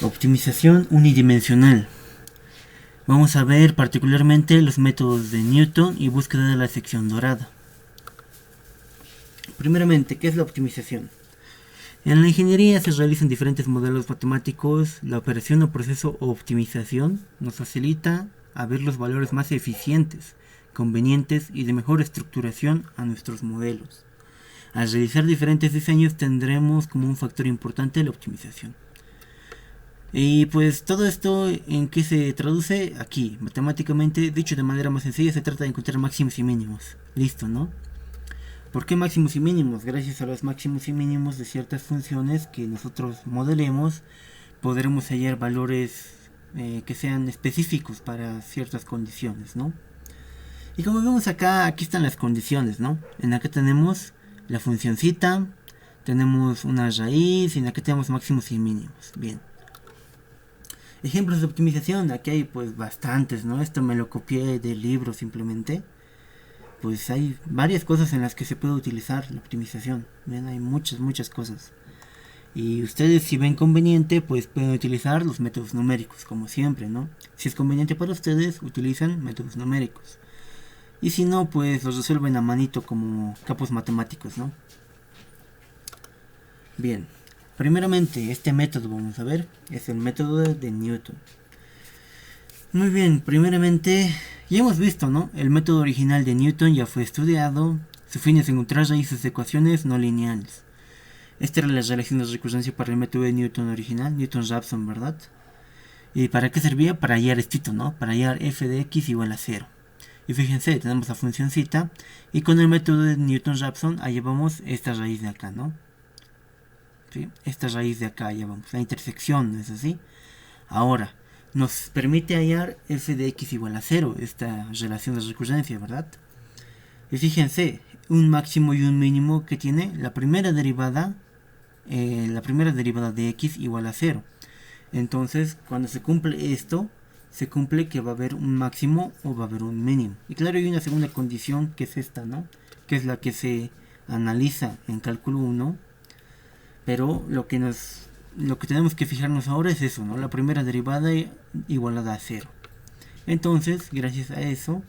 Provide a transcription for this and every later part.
Optimización unidimensional. Vamos a ver particularmente los métodos de Newton y búsqueda de la sección dorada. Primeramente, ¿qué es la optimización? En la ingeniería se realizan diferentes modelos matemáticos. La operación o proceso o optimización nos facilita a ver los valores más eficientes, convenientes y de mejor estructuración a nuestros modelos. Al realizar diferentes diseños tendremos como un factor importante la optimización. Y pues todo esto en qué se traduce aquí, matemáticamente, dicho de manera más sencilla, se trata de encontrar máximos y mínimos. Listo, ¿no? ¿Por qué máximos y mínimos? Gracias a los máximos y mínimos de ciertas funciones que nosotros modelemos, podremos hallar valores que sean específicos para ciertas condiciones, ¿no? Y como vemos acá, aquí están las condiciones, ¿no? En acá tenemos la funcioncita, tenemos una raíz y en acá tenemos máximos y mínimos. Bien. Ejemplos de optimización, aquí hay pues bastantes, ¿no? Esto me lo copié del libro simplemente. Pues hay varias cosas en las que se puede utilizar la optimización. Bien, hay muchas cosas. Y ustedes si ven conveniente, pues pueden utilizar los métodos numéricos, como siempre, ¿no? Si es conveniente para ustedes, utilizan métodos numéricos. Y si no, pues los resuelven a manito como capos matemáticos, ¿no? Bien. Primeramente, este método, vamos a ver, es el método de Newton. Muy bien, primeramente, ya hemos visto, ¿no? El método original de Newton ya fue estudiado. Su fin es encontrar raíces de ecuaciones no lineales. Esta era la relación de recurrencia para el método de Newton original, Newton-Raphson, ¿verdad? ¿Y para qué servía? Para hallar esto, ¿no? Para hallar f de x igual a 0. Y fíjense, tenemos la funcióncita, y con el método de Newton-Raphson hallábamos esta raíz de acá, ¿no? ¿Sí? Esta raíz de acá ya vamos, la intersección, ¿es así? Ahora, nos permite hallar f de x igual a 0, esta relación de recurrencia, ¿verdad? Y fíjense, un máximo y un mínimo que tiene la primera derivada de x igual a 0. Entonces, cuando se cumple esto, se cumple que va a haber un máximo o va a haber un mínimo. Y claro, hay una segunda condición que es esta, ¿no? Que es la que se analiza en cálculo 1. Pero lo que tenemos que fijarnos ahora es eso, ¿no? La primera derivada igualada a 0. Entonces, gracias a eso,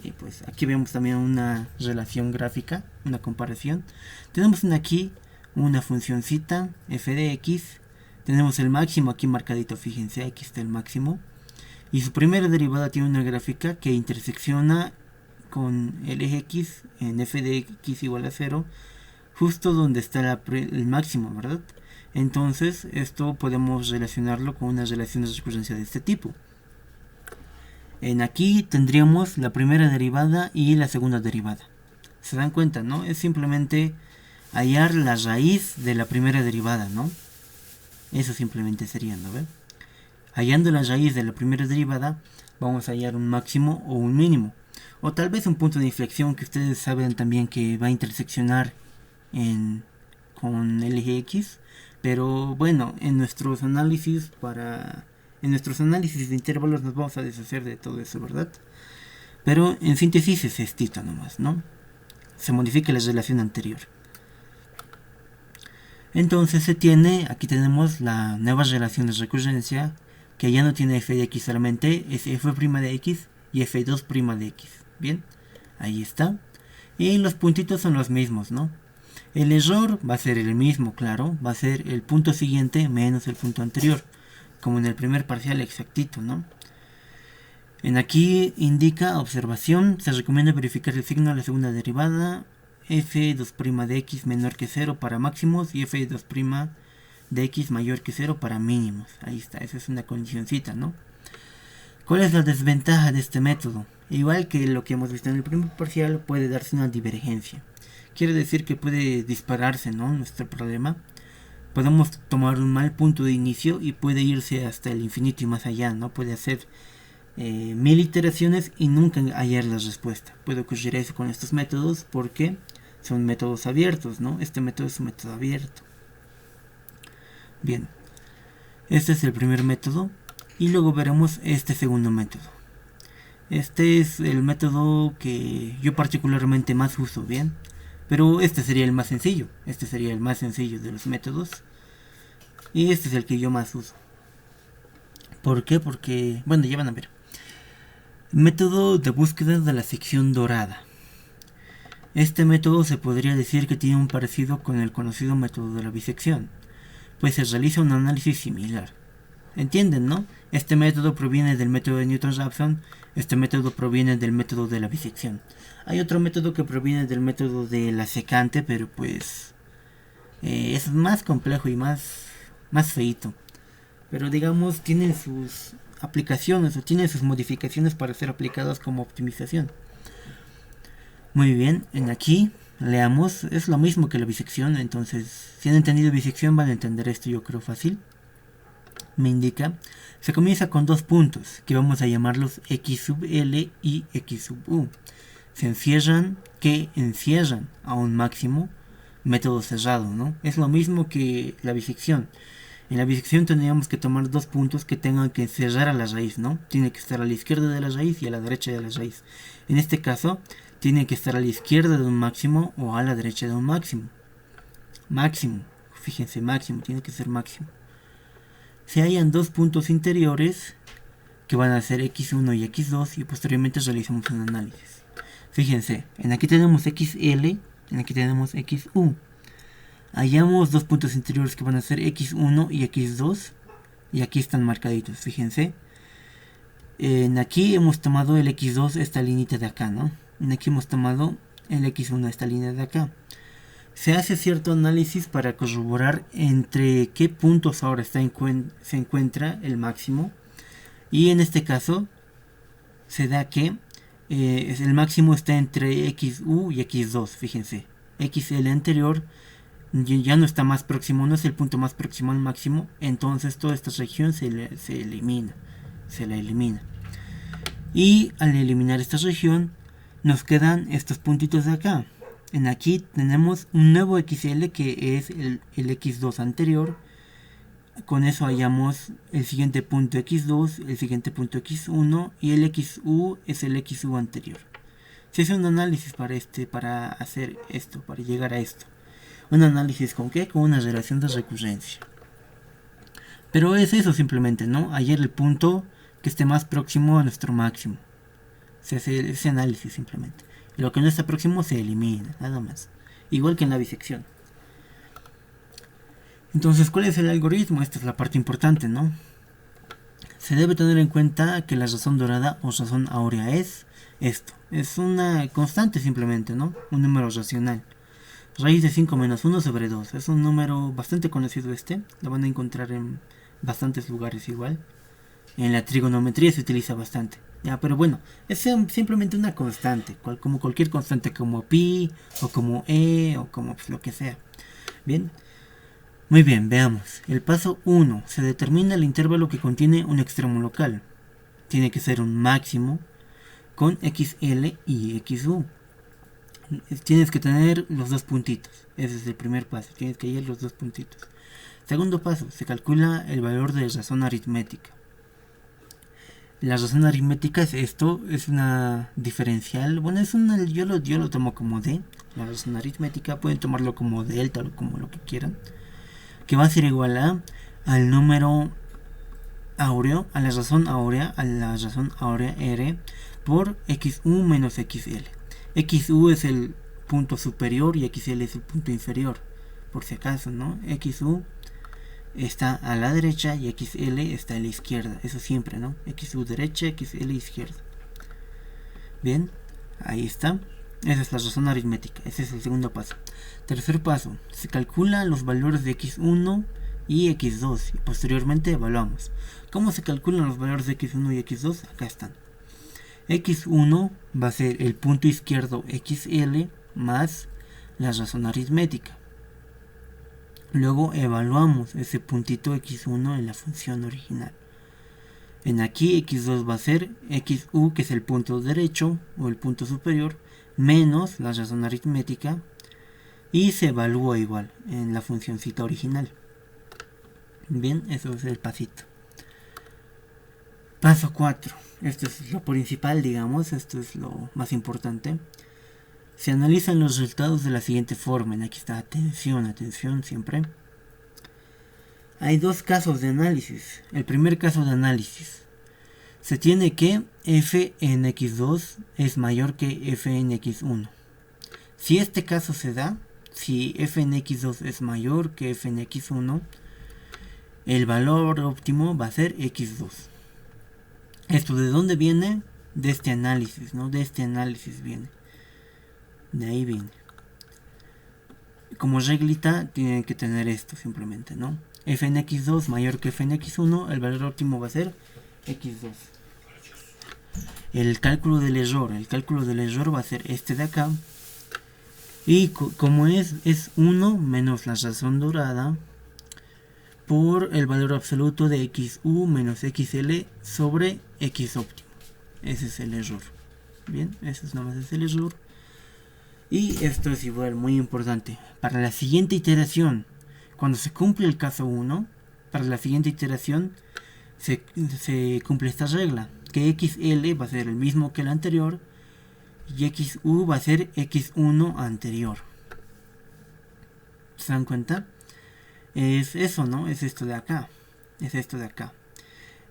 y pues aquí vemos también una relación gráfica, una comparación. Tenemos aquí una funcióncita, f de x. Tenemos el máximo aquí marcadito, fíjense, aquí está el máximo. Y su primera derivada tiene una gráfica que intersecciona con el eje x en f de x igual a 0. Justo donde está el máximo, ¿verdad? Entonces, esto podemos relacionarlo con una relación de recurrencia de este tipo. En aquí tendríamos la primera derivada y la segunda derivada. ¿Se dan cuenta, no? Es simplemente hallar la raíz de la primera derivada, ¿no? Eso simplemente sería, ¿no? ¿Ve? Hallando la raíz de la primera derivada, vamos a hallar un máximo o un mínimo. O tal vez un punto de inflexión que ustedes saben también que va a interseccionar con el eje x, pero bueno, en nuestros análisis de intervalos nos vamos a deshacer de todo eso, ¿verdad? Pero en síntesis es esto nomás, ¿no? Se modifica la relación anterior. Entonces aquí tenemos la nueva relación de recurrencia, que ya no tiene f de x solamente, es f' de x y f2' de x. Bien, ahí está. Y los puntitos son los mismos, ¿no? El error va a ser el mismo, claro, va a ser el punto siguiente menos el punto anterior, como en el primer parcial exactito, ¿no? En aquí indica observación, se recomienda verificar el signo de la segunda derivada, f2' de x menor que 0 para máximos y f2' de x mayor que 0 para mínimos. Ahí está, esa es una condicioncita, ¿no? ¿Cuál es la desventaja de este método? Igual que lo que hemos visto en el primer parcial, puede darse una divergencia. Quiere decir que puede dispararse, ¿no? Nuestro problema. Podemos tomar un mal punto de inicio y puede irse hasta el infinito y más allá, ¿no? Puede hacer 1000 iteraciones y nunca hallar la respuesta. Puede ocurrir eso con estos métodos porque son métodos abiertos, ¿no? Este método es un método abierto. Bien, este es el primer método y luego veremos este segundo método. Este es el método que yo particularmente más uso, ¿bien? Pero este sería el más sencillo. Este sería el más sencillo de los métodos. Y este es el que yo más uso. ¿Por qué? Porque, bueno, ya van a ver. Método de búsqueda de la sección dorada. Este método se podría decir que tiene un parecido con el conocido método de la bisección, pues se realiza un análisis similar. ¿Entienden, no? Este método proviene del método de Newton-Raphson, este método proviene del método de la bisección. Hay otro método que proviene del método de la secante, pero pues es más complejo y más feito. Pero digamos, tiene sus aplicaciones o tiene sus modificaciones para ser aplicadas como optimización. Muy bien, en aquí leamos, es lo mismo que la bisección, entonces si han entendido bisección van a entender esto, yo creo fácil. Me indica, se comienza con dos puntos que vamos a llamarlos x sub l y x sub u. Se encierran a un máximo, método cerrado, ¿no? Es lo mismo que la bisección. En la bisección tendríamos que tomar dos puntos que tengan que cerrar a la raíz, ¿no? Tiene que estar a la izquierda de la raíz y a la derecha de la raíz. En este caso, tiene que estar a la izquierda de un máximo o a la derecha de un máximo. Máximo, fíjense, máximo, tiene que ser máximo. Se hallan dos puntos interiores que van a ser x1 y x2 y posteriormente realizamos un análisis. Fíjense, en aquí tenemos xl, en aquí tenemos xu. Hallamos dos puntos interiores que van a ser x1 y x2 y aquí están marcaditos, fíjense. En aquí hemos tomado el x2, esta linita de acá, ¿no? En aquí hemos tomado el x1, esta línea de acá. Se hace cierto análisis para corroborar entre qué puntos ahora se encuentra el máximo. Y en este caso se da que el máximo está entre xu y x2, fíjense. XL anterior ya no está más próximo, no es el punto más próximo al máximo, entonces toda esta región se la elimina. Y al eliminar esta región nos quedan estos puntitos de acá. En aquí tenemos un nuevo XL que es el X2 anterior. Con eso hallamos el siguiente punto X2, el siguiente punto X1 y el XU es el XU anterior. Se hace un análisis para hacer esto, para llegar a esto. ¿Un análisis con qué? Con una relación de recurrencia. Pero es eso simplemente, ¿no? Hallar el punto que esté más próximo a nuestro máximo. Se hace ese análisis simplemente. Y lo que no está próximo se elimina, nada más. Igual que en la bisección. Entonces, ¿cuál es el algoritmo? Esta es la parte importante, ¿no? Se debe tener en cuenta que la razón dorada o razón áurea es esto. Es una constante simplemente, ¿no? Un número racional. Raíz de 5 menos 1 sobre 2. Es un número bastante conocido este. Lo van a encontrar en bastantes lugares igual. En la trigonometría se utiliza bastante. Ya, pero bueno, es simplemente una constante. Como cualquier constante, como pi, o como e, o como pues, lo que sea. Bien. Muy bien, veamos. El paso 1. Se determina el intervalo que contiene un extremo local. Tiene que ser un máximo con xl y xu. Tienes que tener los dos puntitos. Ese es el primer paso. Tienes que hallar los dos puntitos. Segundo paso. Se calcula el valor de razón aritmética. La razón aritmética es esto. Es una diferencial. Bueno, es una, yo lo tomo como d. La razón aritmética. Pueden tomarlo como delta o como lo que quieran. Que va a ser igual al número áureo, a la razón áurea r por xu menos xl. XU es el punto superior y XL es el punto inferior, por si acaso, ¿no? XU está a la derecha y XL está a la izquierda, eso siempre, ¿no? XU derecha, XL izquierda. Bien, ahí está. Esa es la razón aritmética, ese es el segundo paso. Tercer paso, se calcula los valores de x1 y x2 y posteriormente evaluamos. ¿Cómo se calculan los valores de x1 y x2? Acá están. x1 va a ser el punto izquierdo xl más la razón aritmética. Luego evaluamos ese puntito x1 en la función original. En aquí x2 va a ser xu, que es el punto derecho o el punto superior, menos la razón aritmética, y se evalúa igual en la funcióncita original. Bien, eso es el pasito. Paso 4. Esto es lo principal, digamos, esto es lo más importante. Se analizan los resultados de la siguiente forma. Aquí está, atención siempre. Hay dos casos de análisis. El primer caso de análisis. Se tiene que f en x2 es mayor que f en x1. Si este caso se da, si f en x2 es mayor que f en x1, el valor óptimo va a ser x2. ¿Esto de dónde viene? De este análisis, ¿no? De este análisis viene. De ahí viene. Como reglita tienen que tener esto simplemente, ¿no? F en x2 mayor que f en x1, el valor óptimo va a ser x2. El cálculo del error va a ser este de acá. Y como es 1 menos la razón dorada por el valor absoluto de xu menos xl sobre x óptimo. Ese es el error. Bien, ese es nomás el error. Y esto es igual, muy importante. Para la siguiente iteración, cuando se cumple el caso 1, para la siguiente iteración se cumple esta regla, que xl va a ser el mismo que el anterior y xu va a ser x1 anterior. ¿Se dan cuenta? Es eso, ¿no? Es esto de acá. Es esto de acá.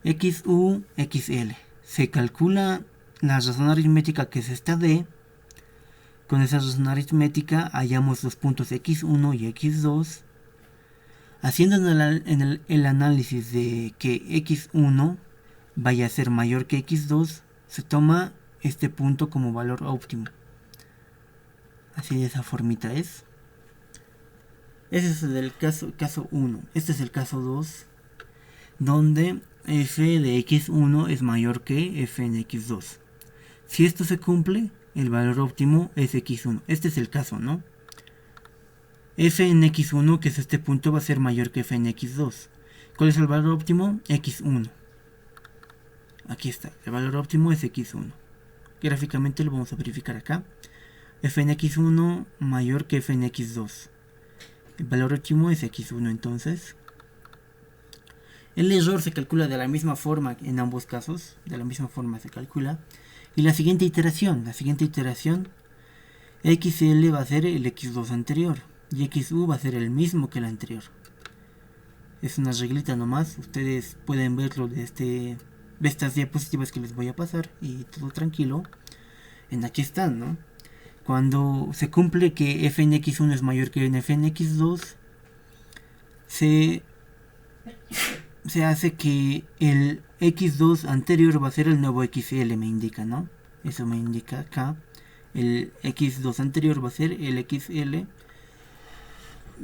XU, XL. Se calcula la razón aritmética que es esta D. Con esa razón aritmética hallamos los puntos x1 y x2. Haciendo el análisis de que x1 vaya a ser mayor que x2, se toma este punto como valor óptimo. Así de esa formita es. Ese es el caso 1. Este es el caso 2, donde f de x1 es mayor que f en x2. Si esto se cumple, el valor óptimo es x1. Este es el caso, ¿no? F en x1, que es este punto, va a ser mayor que f en x2. ¿Cuál es el valor óptimo? x1. Aquí está, el valor óptimo es x1. Gráficamente lo vamos a verificar acá. F en x1 mayor que f en x2. El valor óptimo es x1 entonces. El error se calcula de la misma forma en ambos casos. De la misma forma se calcula. Y la siguiente iteración, xl va a ser el x2 anterior. Y xu va a ser el mismo que el anterior. Es una reglita nomás. Ustedes pueden verlo de estas diapositivas que les voy a pasar. Y todo tranquilo. En aquí están, ¿no? Cuando se cumple que f en x1 es mayor que f en x2, se hace que el x2 anterior va a ser el nuevo xl, me indica, ¿no? Eso me indica acá. El x2 anterior va a ser el xl.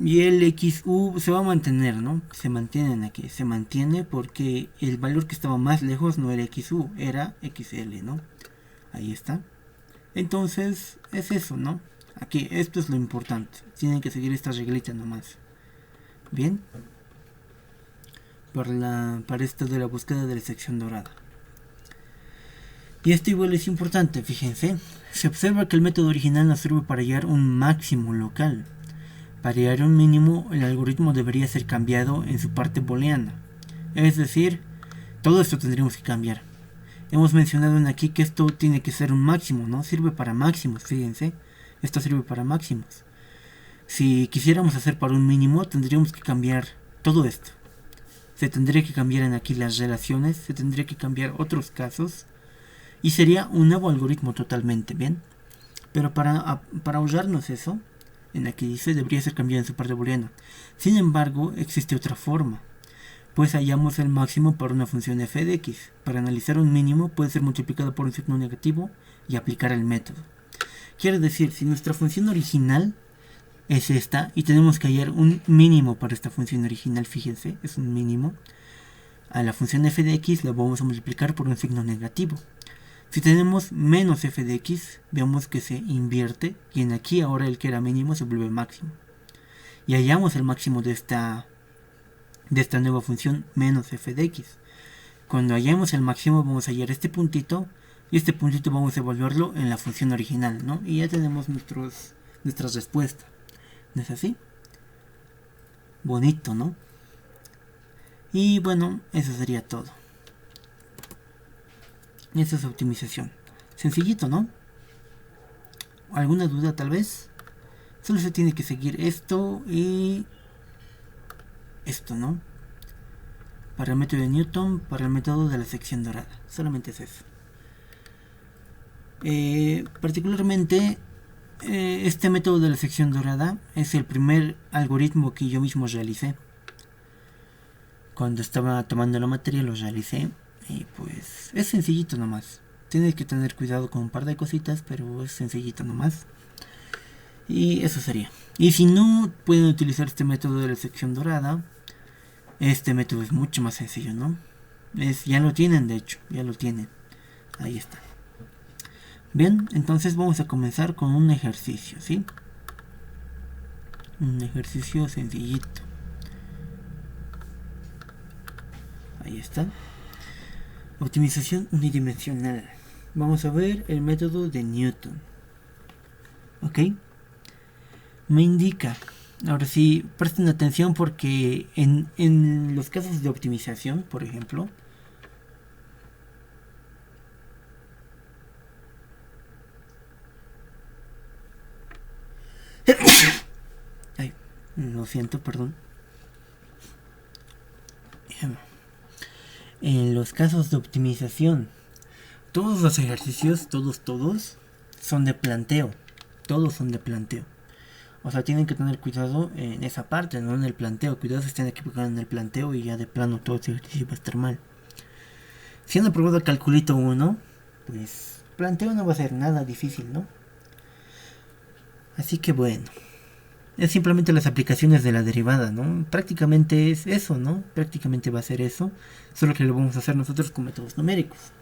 Y el xu se va a mantener, ¿no? Se mantienen aquí. Se mantiene porque el valor que estaba más lejos no era xu, era xl, ¿no? Ahí está. Entonces, es eso, ¿no? Aquí, esto es lo importante. Tienen que seguir esta reglita nomás. Bien. Para esto de la búsqueda de la sección dorada. Y esto igual es importante, fíjense. Se observa que el método original nos sirve para hallar un máximo local. Para hallar un mínimo, el algoritmo debería ser cambiado en su parte booleana. Es decir, todo esto tendríamos que cambiar. Hemos mencionado aquí que esto tiene que ser un máximo, ¿no? Sirve para máximos, fíjense. Esto sirve para máximos. Si quisiéramos hacer para un mínimo, tendríamos que cambiar todo esto. Se tendría que cambiar en aquí las relaciones, se tendría que cambiar otros casos. Y sería un nuevo algoritmo totalmente, ¿bien? Pero para ahorrarnos eso, en aquí dice, debería ser cambiado en su parte booleana. Sin embargo, existe otra forma. Pues hallamos el máximo para una función f de x. Para analizar un mínimo puede ser multiplicado por un signo negativo y aplicar el método. Quiere decir, si nuestra función original es esta y tenemos que hallar un mínimo para esta función original, fíjense, es un mínimo, a la función f de x la vamos a multiplicar por un signo negativo. Si tenemos menos f de x, veamos que se invierte y en aquí ahora el que era mínimo se vuelve máximo. Y hallamos el máximo de esta nueva función menos f de x. Cuando hallemos el máximo vamos a hallar este puntito y este puntito vamos a evaluarlo en la función original, ¿no? Y ya tenemos nuestra respuesta. ¿No es así? Bonito, ¿no? Y bueno, eso sería todo. Esa es optimización. Sencillito, ¿no? ¿Alguna duda tal vez? Solo se tiene que seguir esto y esto, ¿no? para el método de Newton, para el método de la sección dorada. Solamente es eso. Particularmente, este método de la sección dorada es el primer algoritmo que yo mismo realicé. Cuando estaba tomando la materia lo realicé y pues es sencillito nomás. Tienes que tener cuidado con un par de cositas, pero es sencillito nomás. Y eso sería. Y si no pueden utilizar este método de la sección dorada, este método es mucho más sencillo, ¿no? Ya lo tienen, de hecho, ya lo tienen. Ahí está. Bien, entonces vamos a comenzar con un ejercicio, ¿sí? Un ejercicio sencillito. Ahí está. Optimización unidimensional. Vamos a ver el método de Newton. ¿Ok? Me indica. Ahora sí, presten atención porque en los casos de optimización, por ejemplo, ay, lo siento, perdón. En los casos de optimización, todos los ejercicios, todos, son de planteo. Todos son de planteo. O sea, tienen que tener cuidado en esa parte, no en el planteo. Cuidado si están equivocados en el planteo y ya de plano todo ese ejercicio va a estar mal. Si han aprobado el calculito 1, pues planteo no va a ser nada difícil, ¿no? Así que bueno, es simplemente las aplicaciones de la derivada, ¿no? Prácticamente es eso, ¿no? Prácticamente va a ser eso, solo que lo vamos a hacer nosotros con métodos numéricos.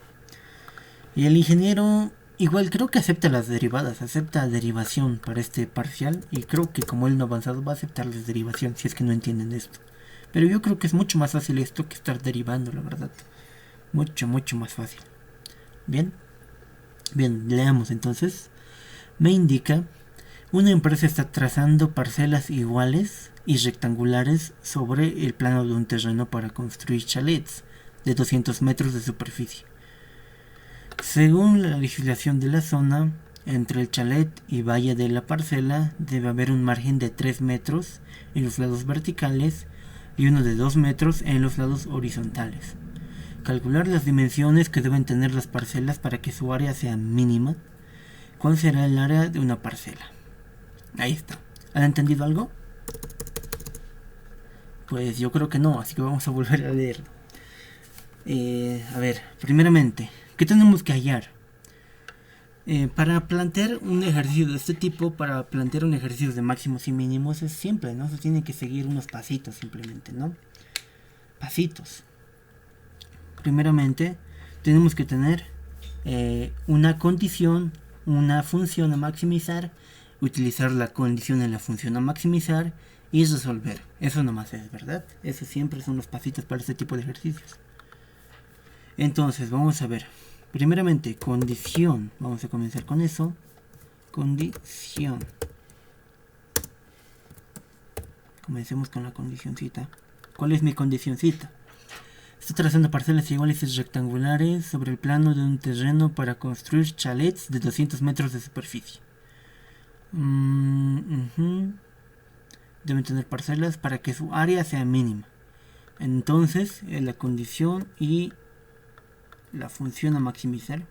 Y el ingeniero igual creo que acepta las derivadas, acepta derivación para este parcial, y creo que como él no ha avanzado va a aceptar la derivación si es que no entienden esto. Pero yo creo que es mucho más fácil esto que estar derivando, la verdad. Mucho más fácil. Bien, leamos entonces. Me indica: una empresa está trazando parcelas iguales y rectangulares sobre el plano de un terreno para construir chalets de 200 metros de superficie. Según la legislación de la zona, entre el chalet y valla de la parcela debe haber un margen de 3 metros en los lados verticales y uno de 2 metros en los lados horizontales. Calcular las dimensiones que deben tener las parcelas para que su área sea mínima. ¿Cuál será el área de una parcela? Ahí está. ¿Han entendido algo? Pues yo creo que no, así que vamos a volver a leerlo. A ver, primeramente, ¿qué tenemos que hallar? Para plantear un ejercicio de este tipo, para plantear un ejercicio de máximos y mínimos, es simple, ¿no? Se tiene que seguir unos pasitos simplemente, ¿no? Pasitos. Primeramente, tenemos que tener una condición, una función a maximizar, utilizar la condición en la función a maximizar y resolver. Eso nomás es, ¿verdad? Esos siempre son los pasitos para este tipo de ejercicios. Entonces, vamos a ver. Primeramente, condición. Vamos a comenzar con eso. Condición. Comencemos con la condicioncita. ¿Cuál es mi condicioncita? Estoy trazando parcelas iguales y rectangulares sobre el plano de un terreno para construir chalets de 200 metros de superficie. Deben tener parcelas para que su área sea mínima. Entonces, la condición y la función a maximizar.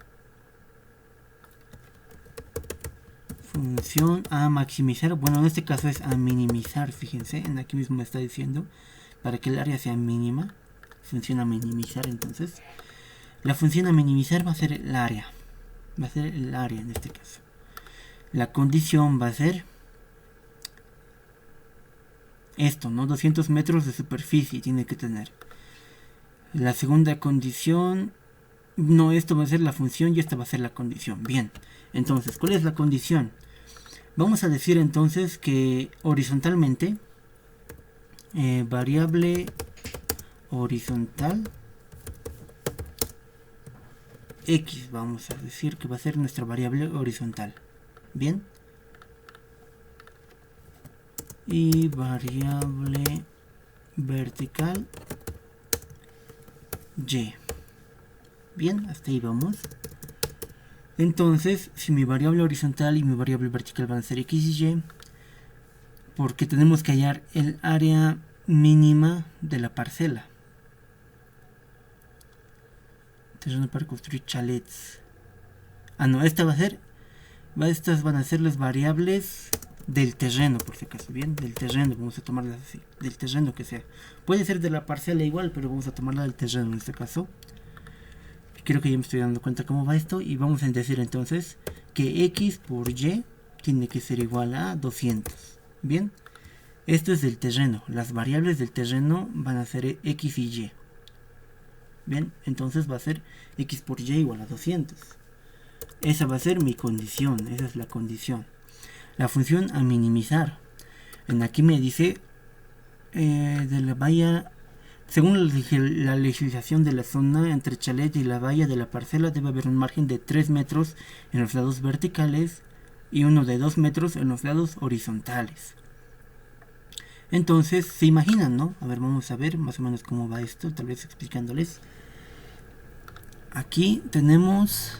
Función a maximizar. Bueno, en este caso es a minimizar. Fíjense, aquí mismo me está diciendo para que el área sea mínima. Función a minimizar, entonces. La función a minimizar va a ser el área. Va a ser el área en este caso. La condición va a ser esto, ¿no? 200 metros de superficie tiene que tener. La segunda condición, no, esto va a ser la función y esta va a ser la condición. Bien, entonces, ¿cuál es la condición? Vamos a decir entonces que horizontalmente, variable horizontal x, vamos a decir que va a ser nuestra variable horizontal. Bien. Y variable vertical y. Bien, hasta ahí vamos. Entonces, si mi variable horizontal y mi variable vertical van a ser x y y, porque tenemos que hallar el área mínima de la parcela. Terreno para construir chalets. Ah, no, esta va a ser... Estas van a ser las variables del terreno, por si acaso, bien, del terreno, vamos a tomarlas así, del terreno que sea. Puede ser de la parcela igual, pero vamos a tomarla del terreno en este caso. Creo que ya me estoy dando cuenta cómo va esto, y vamos a decir entonces que x por y tiene que ser igual a 200. Bien, esto es del terreno, las variables del terreno van a ser x y y. Bien, entonces va a ser x por y igual a 200. Esa va a ser mi condición, esa es la condición. La función a minimizar. En aquí me dice de la valla, según la legislación de la zona entre chalet y la valla de la parcela debe haber un margen de 3 metros en los lados verticales y uno de 2 metros en los lados horizontales. Entonces, se imaginan, ¿no? A ver, vamos a ver más o menos cómo va esto, tal vez explicándoles. Aquí tenemos,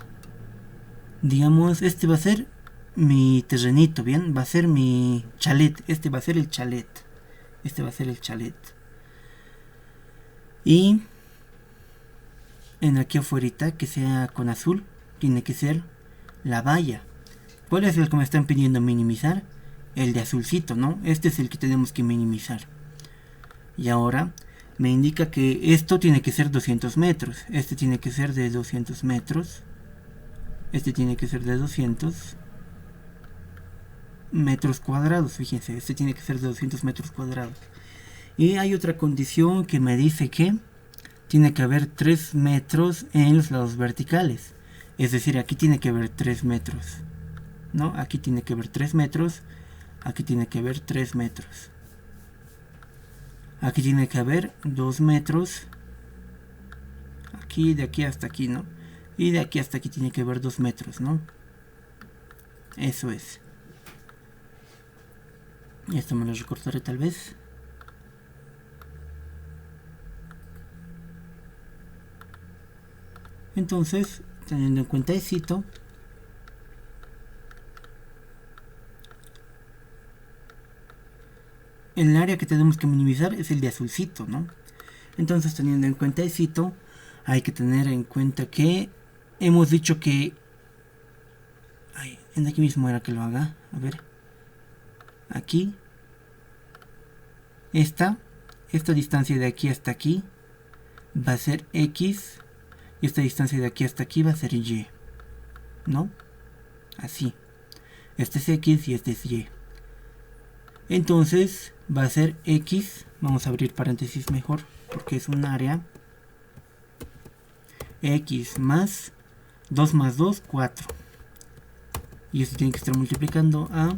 digamos, este va a ser mi terrenito, bien, va a ser mi chalet, este va a ser el chalet, este va a ser el chalet. Y en aquí afuera, que sea con azul, tiene que ser la valla. ¿Cuál es el que me están pidiendo minimizar? El de azulcito, ¿no? Este es el que tenemos que minimizar. Y ahora me indica que esto tiene que ser 200 metros. Este tiene que ser de 200 metros. Este tiene que ser de 200 metros cuadrados. Fíjense, este tiene que ser de 200 metros cuadrados. Y hay otra condición que me dice que tiene que haber 3 metros en los lados verticales. Es decir, aquí tiene que haber 3 metros. ¿No? Aquí tiene que haber 3 metros. Aquí tiene que haber 3 metros. Aquí tiene que haber 2 metros. Aquí, de aquí hasta aquí, ¿no? Y de aquí hasta aquí tiene que haber 2 metros, ¿no? Eso es. Y esto me lo recortaré tal vez. Entonces, teniendo en cuenta esto, el área que tenemos que minimizar es el de azulcito, ¿no? Entonces, teniendo en cuenta esto, hay que tener en cuenta que hemos dicho que... Ay, en aquí mismo era que lo haga. A ver. Aquí. Esta distancia de aquí hasta aquí va a ser X. Y esta distancia de aquí hasta aquí va a ser Y. ¿No? Así. Este es X y este es Y. Entonces va a ser X. Vamos a abrir paréntesis mejor, porque es un área. X más 2 más 2, 4. Y esto tiene que estar multiplicando a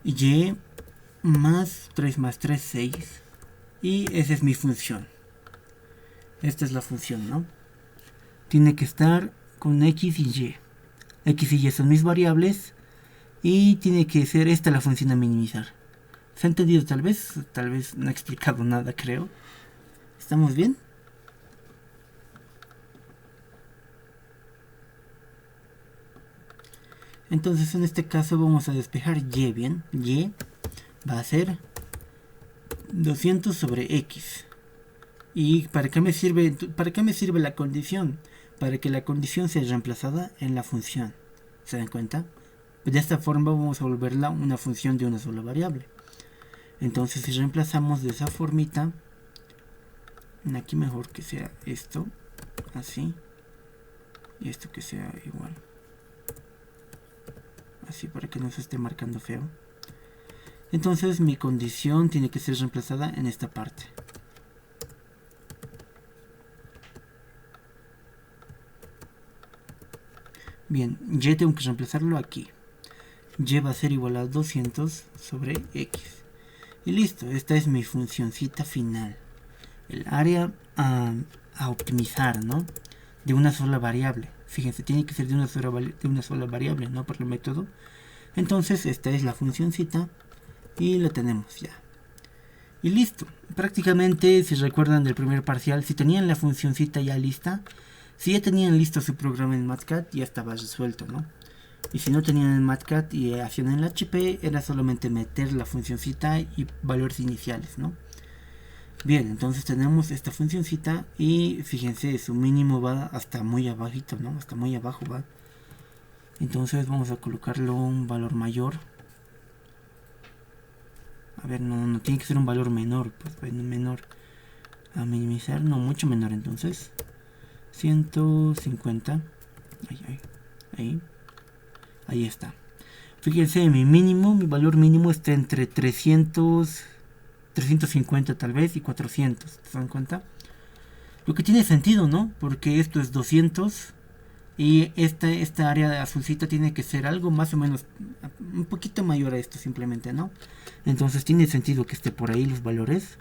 Y más 3 más 3, 6. Y esa es mi función. Esta es la función, ¿no? Tiene que estar con X y Y. X y Y son mis variables. Y tiene que ser esta la función a minimizar. ¿Se ha entendido tal vez? Tal vez no he explicado nada, creo. ¿Estamos bien? Entonces en este caso vamos a despejar Y, ¿bien? Y va a ser 200 sobre X. ¿Y para qué me sirve la condición? Para que la condición sea reemplazada en la función. ¿Se dan cuenta? De esta forma vamos a volverla una función de una sola variable. Entonces si reemplazamos de esa formita, aquí mejor que sea esto, así, y esto que sea igual. Así para que no se esté marcando feo. Entonces mi condición tiene que ser reemplazada en esta parte. Bien, Y tengo que reemplazarlo aquí. Y va a ser igual a 200 sobre X. Y listo, esta es mi funcioncita final. El área a optimizar, ¿no? De una sola variable. Fíjense, tiene que ser de una sola variable, no por el método. Entonces esta es la funcioncita y la tenemos ya. Y listo. Prácticamente, si recuerdan del primer parcial, si tenían la funcioncita ya lista, si ya tenían listo su programa en MATCAD, ya estaba resuelto, ¿no? Y si no tenían en MATCAD y hacían en el HP, era solamente meter la funcioncita y valores iniciales, ¿no? Bien, entonces tenemos esta funcioncita y fíjense, su mínimo va hasta muy abajito, ¿no? Hasta muy abajo va. Entonces vamos a colocarlo un valor mayor. A ver, no tiene que ser un valor menor, pues bueno, menor. A minimizar, no, mucho menor entonces. 150. Ahí está. Fíjense, mi valor mínimo está entre 350 tal vez y 400. ¿Se dan cuenta? Lo que tiene sentido, ¿no? Porque esto es 200 y esta área azulcita tiene que ser algo más o menos un poquito mayor a esto simplemente, ¿no? Entonces tiene sentido que esté por ahí los valores.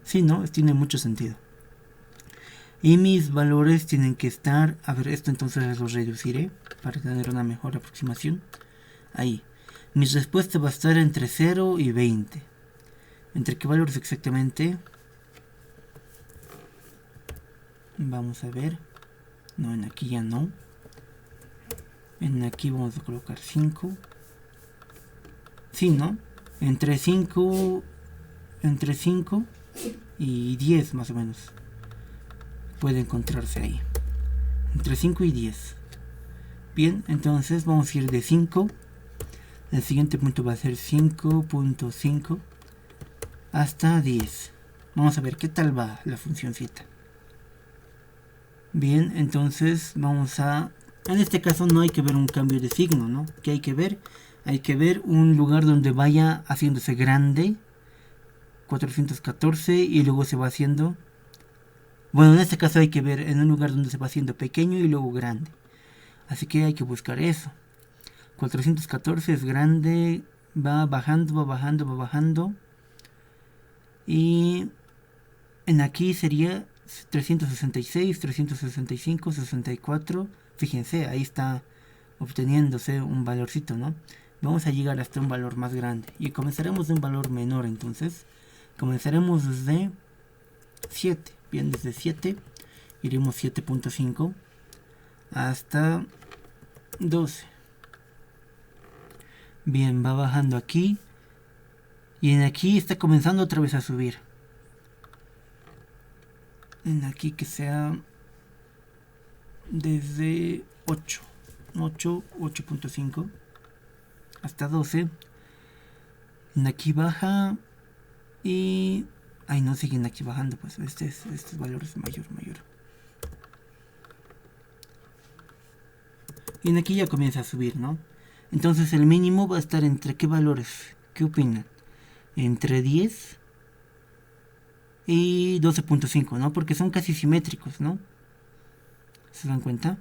Sí, ¿no? Tiene mucho sentido. Y mis valores tienen que estar... A ver, esto entonces lo reduciré para tener una mejor aproximación. Ahí. Mi respuesta va a estar entre 0 y 20. ¿Entre qué valores exactamente? Vamos a ver. No, en aquí ya no. En aquí vamos a colocar 5. Sí, ¿no? Entre 5 y 10 más o menos. Puede encontrarse ahí. Entre 5 y 10. Bien, entonces vamos a ir de 5. El siguiente punto va a ser 5.5 hasta 10. Vamos a ver qué tal va la funcioncita. Bien, entonces vamos a... En este caso no hay que ver un cambio de signo, ¿no? ¿Qué hay que ver? Hay que ver un lugar donde vaya haciéndose grande. 414 y luego se va haciendo... Bueno, en este caso hay que ver en un lugar donde se va haciendo pequeño y luego grande. Así que hay que buscar eso. 414 es grande, va bajando. Y en aquí sería 366, 365, 64. Fíjense, ahí está obteniéndose un valorcito, ¿no? Vamos a llegar hasta un valor más grande. Y comenzaremos de un valor menor, entonces. Comenzaremos desde 7. Bien, desde 7 iremos 7.5 hasta 12. Bien, va bajando aquí. Y en aquí está comenzando otra vez a subir. En aquí que sea desde 8.5 hasta 12. En aquí baja y... Ay, no, siguen aquí bajando, pues este valor es mayor. Y en aquí ya comienza a subir, ¿no? Entonces el mínimo va a estar entre qué valores, ¿qué opinan? Entre 10 y 12.5, ¿no? Porque son casi simétricos, ¿no? ¿Se dan cuenta?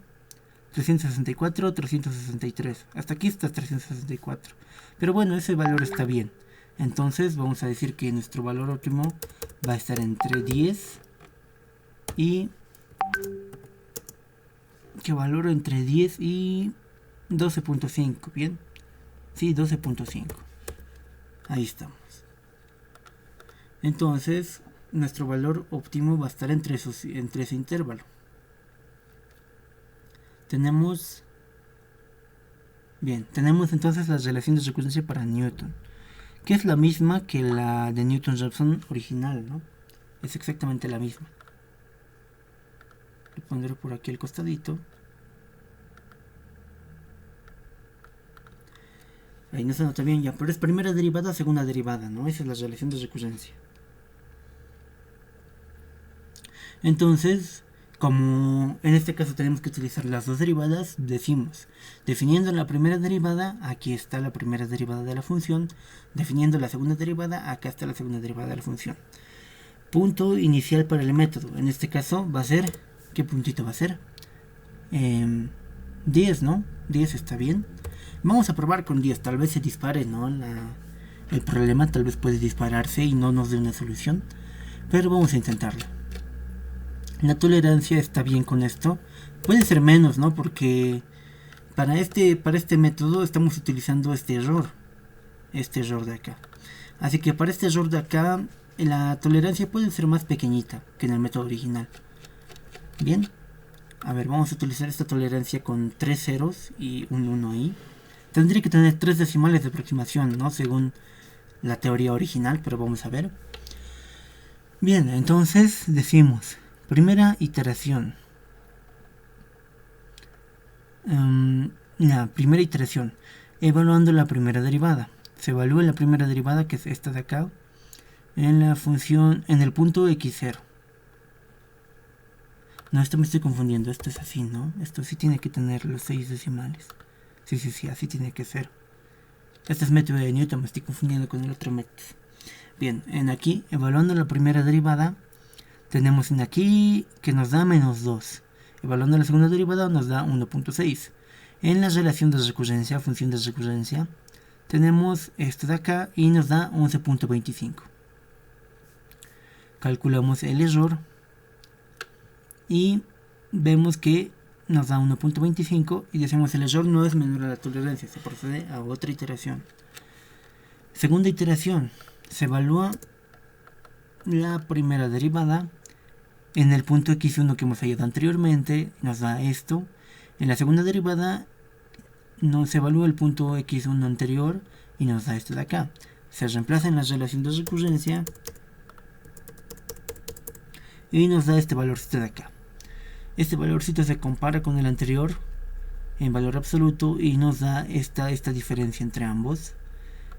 364, 363. Hasta aquí está 364. Pero bueno, ese valor está bien. Entonces vamos a decir que nuestro valor óptimo va a estar entre 10 y... ¿Qué valor? Entre 10 y 12.5, ¿bien? Sí, 12.5. Ahí estamos. Entonces, nuestro valor óptimo va a estar entre ese intervalo. Tenemos... Bien, tenemos entonces la relación de recurrencia para Newton, que es la misma que la de Newton-Raphson original, ¿no? Es exactamente la misma. Lo pondré por aquí al costadito. Ahí no se nota bien ya, pero es primera derivada, segunda derivada, ¿no? Esa es la relación de recurrencia. Entonces, como en este caso tenemos que utilizar las dos derivadas, decimos, definiendo la primera derivada, aquí está la primera derivada de la función, definiendo la segunda derivada, acá está la segunda derivada de la función. Punto inicial para el método, en este caso va a ser, ¿qué puntito va a ser? 10, ¿no? 10 está bien. Vamos a probar con 10, tal vez se dispare, ¿no? El problema tal vez puede dispararse y no nos dé una solución, pero vamos a intentarlo. La tolerancia está bien con esto. Puede ser menos, ¿no? Porque para este método estamos utilizando este error de acá. Así que para este error de acá, la tolerancia puede ser más pequeñita que en el método original. Bien. A ver, vamos a utilizar esta tolerancia con 3 ceros y un 1 ahí. Tendría que tener 3 decimales de aproximación, ¿no? Según la teoría original, pero vamos a ver. Bien, entonces decimos, primera iteración. La primera iteración, evaluando la primera derivada. Se evalúa la primera derivada, que es esta de acá, en la función, en el punto x0. No, esto me estoy confundiendo, esto es así, ¿no? Esto sí tiene que tener los 6 decimales. Sí, así tiene que ser. Este es método de Newton, me estoy confundiendo con el otro método. Bien, en aquí, evaluando la primera derivada, tenemos en aquí que nos da menos 2. Evaluando la segunda derivada nos da 1.6. En la relación de recurrencia, función de recurrencia, tenemos esto de acá y nos da 11.25. Calculamos el error y vemos que nos da 1.25 y decimos el error no es menor a la tolerancia, se procede a otra iteración. Segunda iteración, se evalúa la primera derivada en el punto x1 que hemos hallado anteriormente, nos da esto. En la segunda derivada se evalúa el punto x1 anterior y nos da esto de acá. Se reemplaza en la relación de recurrencia y nos da este valorcito de acá. Este valorcito se compara con el anterior en valor absoluto y nos da esta diferencia entre ambos.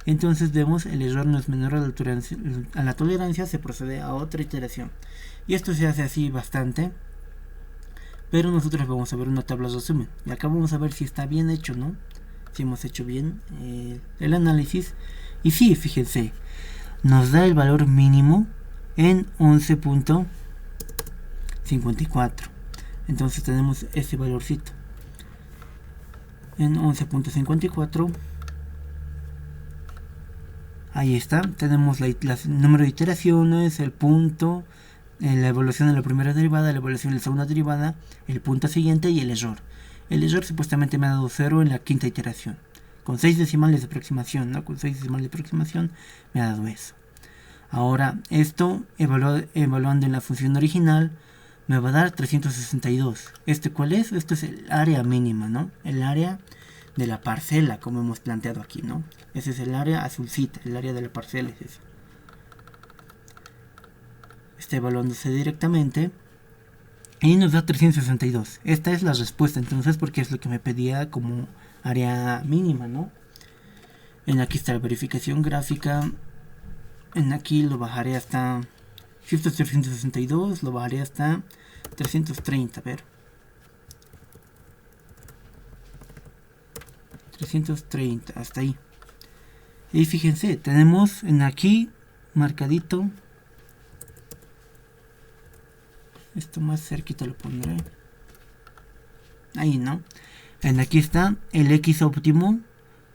Entonces vemos el error no es menor a la tolerancia, se procede a otra iteración. Y esto se hace así bastante, pero nosotros vamos a ver una tabla de resumen. Y acá vamos a ver si está bien hecho, ¿no? Si hemos hecho bien el análisis. Y sí, fíjense, nos da el valor mínimo en 11.54. Entonces tenemos ese valorcito en 11.54. Ahí está, tenemos el número de iteraciones, el punto, la evaluación de la primera derivada, la evaluación de la segunda derivada, el punto siguiente y el error. El error supuestamente me ha dado 0 en la quinta iteración. Con 6 decimales de aproximación, ¿no? Con 6 decimales de aproximación me ha dado eso. Ahora, esto, evaluando en la función original, me va a dar 362. ¿Cuál es? Esto es el área mínima, ¿no? El área de la parcela, como hemos planteado aquí, ¿no? Ese es el área azulcita, el área de la parcela es eso. Está evaluándose directamente y nos da 362. Esta es la respuesta entonces, porque es lo que me pedía como área mínima, ¿no? En aquí está la verificación gráfica. En aquí lo bajaré hasta, si esto es 362, lo bajaré hasta 330, a ver. 330, hasta ahí. Y fíjense, tenemos en aquí marcadito. Esto más cerquita lo pondré. Ahí, ¿no? En aquí está el x óptimo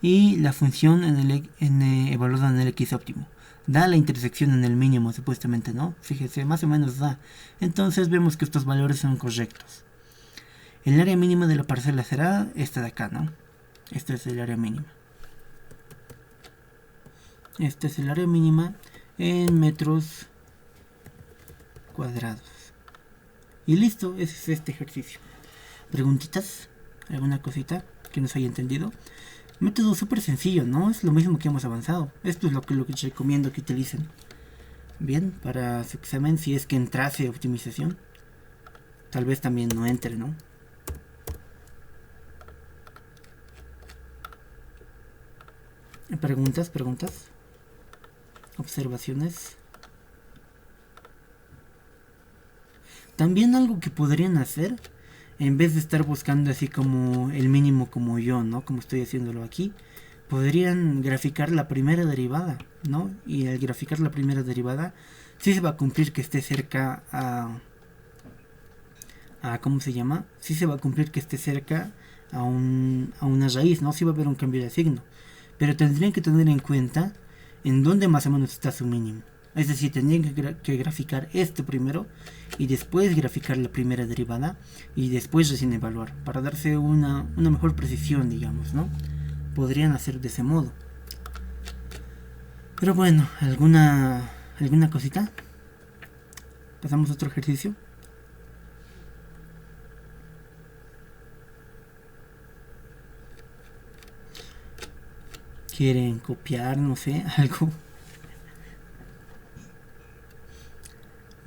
y la función evaluada en el x óptimo. Da la intersección en el mínimo, supuestamente, ¿no? Fíjense, más o menos da. Entonces vemos que estos valores son correctos. El área mínima de la parcela será esta de acá, ¿no? Esta es el área mínima. Esta es el área mínima en metros cuadrados. Y listo, ese es este ejercicio. ¿Preguntitas? ¿Alguna cosita que no se haya entendido? Método súper sencillo, ¿no? Es lo mismo que hemos avanzado. Esto es lo que recomiendo que utilicen. Bien, para su examen, si es que entrase optimización. Tal vez también no entre, ¿no? ¿Preguntas? ¿Observaciones? También algo que podrían hacer, en vez de estar buscando así como el mínimo como yo, ¿no? Como estoy haciéndolo aquí, podrían graficar la primera derivada, ¿no? Y al graficar la primera derivada, sí se va a cumplir que esté cerca a ¿cómo se llama? Sí se va a cumplir que esté cerca a una raíz, ¿no? Sí va a haber un cambio de signo. Pero tendrían que tener en cuenta en dónde más o menos está su mínimo. Es decir, tendrían que graficar esto primero y después graficar la primera derivada y después recién evaluar para darse una mejor precisión, digamos, ¿no? Podrían hacer de ese modo. Pero bueno, ¿alguna cosita? ¿Pasamos a otro ejercicio? ¿Quieren copiar, no sé, algo?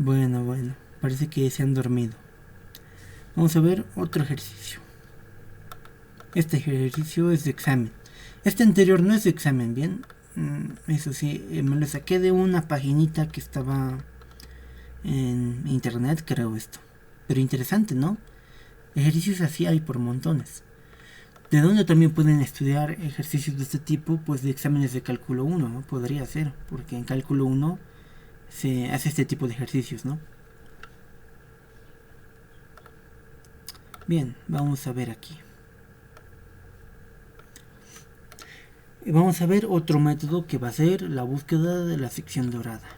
Bueno, parece que se han dormido. Vamos a ver otro ejercicio. Este ejercicio es de examen. Este anterior no es de examen, ¿bien? Eso sí, me lo saqué de una paginita que estaba en internet, creo esto. Pero interesante, ¿no? Ejercicios así hay por montones. ¿De dónde también pueden estudiar ejercicios de este tipo? Pues de exámenes de cálculo 1, ¿no? Podría ser, porque en cálculo 1 se hace este tipo de ejercicios, ¿no? Bien, vamos a ver aquí. Vamos a ver otro método que va a ser la búsqueda de la sección dorada.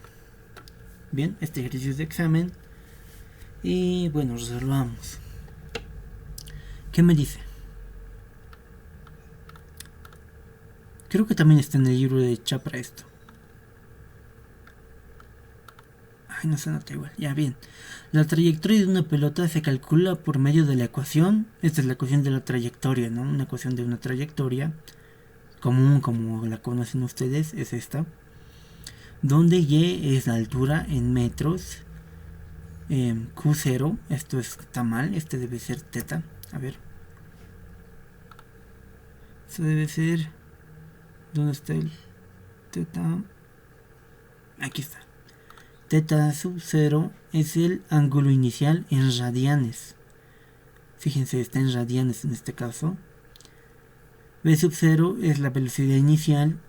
Bien, este ejercicio es de examen. Y bueno, resolvamos. ¿Qué me dice? Creo que también está en el libro de Chapra esto. Ay, no se nota igual. Ya, bien. La trayectoria de una pelota se calcula por medio de la ecuación. Esta es la ecuación de la trayectoria, ¿no? Una ecuación de una trayectoria común, como la conocen ustedes, es esta. Donde y es la altura en metros. Q0, esto está mal, este debe ser teta. A ver. Esto debe ser... ¿Dónde está el teta? Aquí está. Teta sub 0 es el ángulo inicial en radianes. Fíjense, está en radianes en este caso. V sub 0 es la velocidad inicial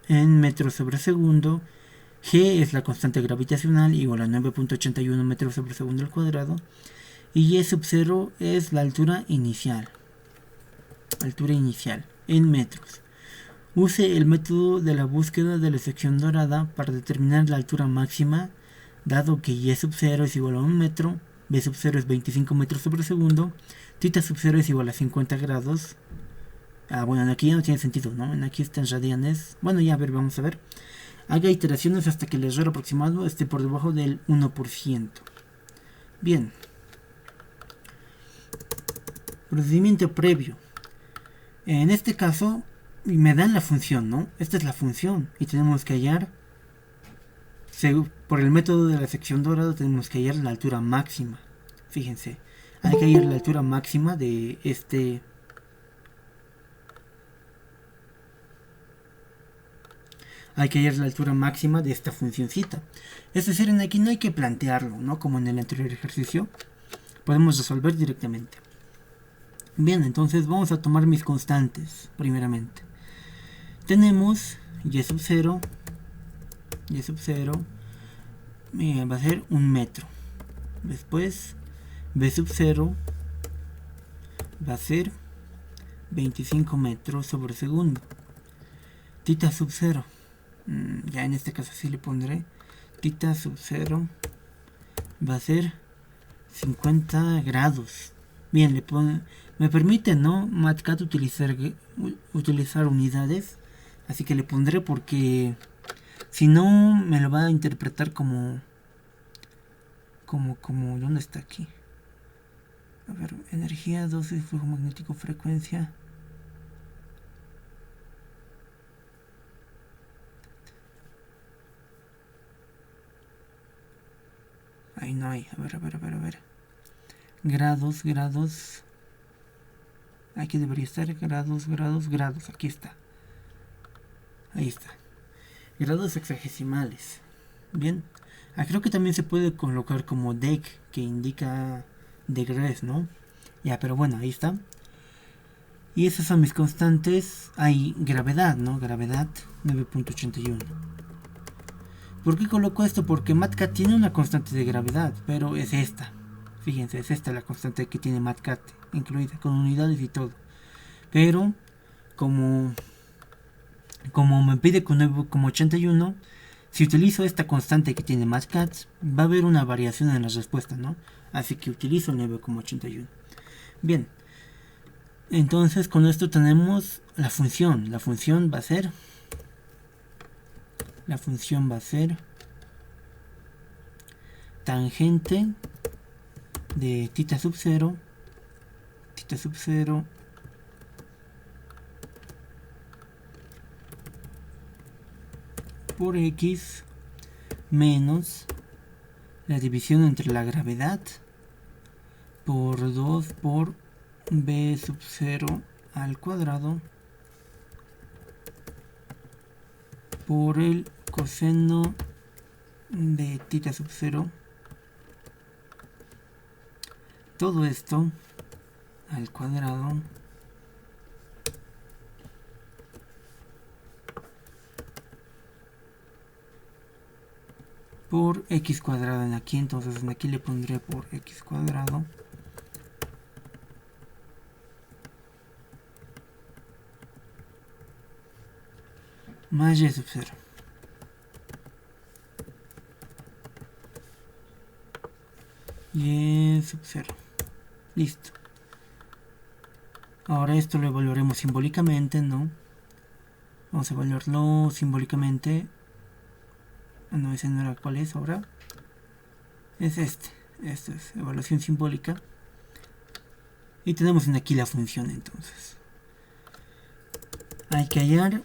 en metros sobre segundo. G es la constante gravitacional, igual a 9.81 metros sobre segundo al cuadrado. Y Y sub 0 es la altura inicial. Altura inicial en metros. Use el método de la búsqueda de la sección dorada para determinar la altura máxima, dado que Y sub 0 es igual a 1 metro, B sub 0 es 25 metros sobre segundo, θ sub 0 es igual a 50 grados. Bueno, aquí ya no tiene sentido, ¿no? Aquí está en radianes. Bueno, ya, a ver, vamos a ver. Haga iteraciones hasta que el error aproximado esté por debajo del 1%. Bien. Procedimiento previo. En este caso, me dan la función, ¿no? Esta es la función. Y tenemos que hallar, por el método de la sección dorada, tenemos que hallar la altura máxima. Fíjense, hay que hallar la altura máxima de este... Hay que hallar la altura máxima de esta funcioncita. Es decir, en aquí no hay que plantearlo, ¿no? Como en el anterior ejercicio. Podemos resolver directamente. Bien, entonces vamos a tomar mis constantes, primeramente. Tenemos Y sub 0. Y sub 0 va a ser 1 metro. Después, B sub 0 va a ser 25 metros sobre segundo. Θ sub 0. Ya en este caso sí le pondré. Θ sub 0 va a ser 50 grados. Bien, me permite, ¿no? MatCat utilizar unidades. Así que le pondré porque si no me lo va a interpretar como ¿dónde está aquí? A ver, energía, dosis, flujo magnético, frecuencia. Ahí no hay. A ver. Grados. Aquí debería estar. Grados. Aquí está. Ahí está. Grados hexagesimales. Bien. Creo que también se puede colocar como dec, que indica degrees, ¿no? Ya, pero bueno, ahí está. Y esas son mis constantes. Hay gravedad, ¿no? Gravedad 9.81. ¿Por qué coloco esto? Porque MatCat tiene una constante de gravedad, pero es esta. Fíjense, es esta la constante que tiene MatCat, incluida, con unidades y todo. Pero, como me pide con 9,81, si utilizo esta constante que tiene MatCat, va a haber una variación en la respuesta, ¿no? Así que utilizo el 9,81. Bien. Entonces, con esto tenemos la función. La función va a ser tangente de θ sub 0 por x menos la división entre la gravedad por 2 por b sub 0 al cuadrado por el coseno de θ sub 0, todo esto al cuadrado por x cuadrado en aquí. Entonces en aquí le pondré por x cuadrado más y sub 0. Y sub 0. Listo. Ahora esto lo evaluaremos simbólicamente, ¿no? Vamos a evaluarlo simbólicamente. No, ese no era. ¿Cuál es ahora? Es este. Esto es evaluación simbólica. Y tenemos aquí la función, entonces. Hay que hallar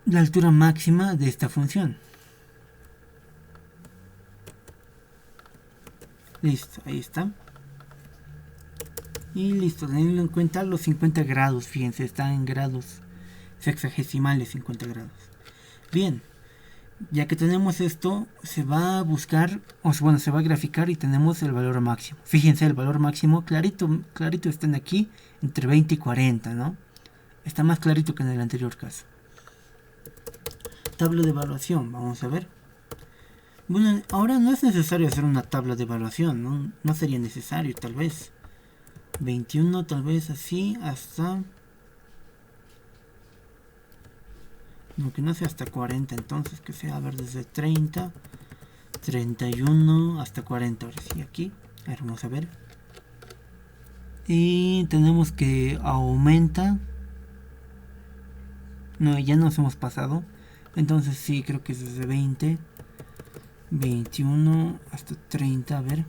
la altura máxima de esta función. Listo, ahí está. Y listo, teniendo en cuenta los 50 grados, fíjense, está en grados sexagesimales, 50 grados. Bien, ya que tenemos esto, se va a buscar, bueno, se va a graficar y tenemos el valor máximo. Fíjense, el valor máximo, clarito está aquí, entre 20 y 40, ¿no? Está más clarito que en el anterior caso. Tabla de evaluación, vamos a ver. Bueno, ahora no es necesario hacer una tabla de evaluación, no sería necesario, tal vez. 21, tal vez así, hasta... No, que no sea hasta 40, entonces que sea, a ver, desde 30, 31 hasta 40, ahora sí, aquí. A ver, vamos a ver. Y tenemos que aumenta. No, ya nos hemos pasado. Entonces sí, creo que es desde 20, 21 hasta 30, a ver.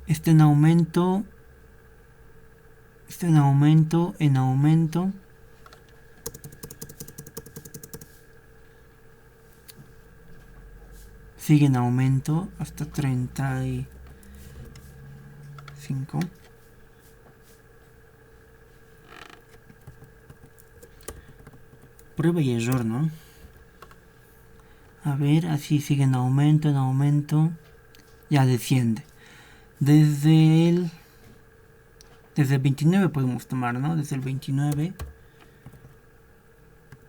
Está en aumento. Está en aumento, en aumento. Sigue en aumento hasta 35. Prueba y error, ¿no? A ver, así sigue en aumento, en aumento. Ya desciende. Desde el 29 podemos tomar, ¿no? Desde el 29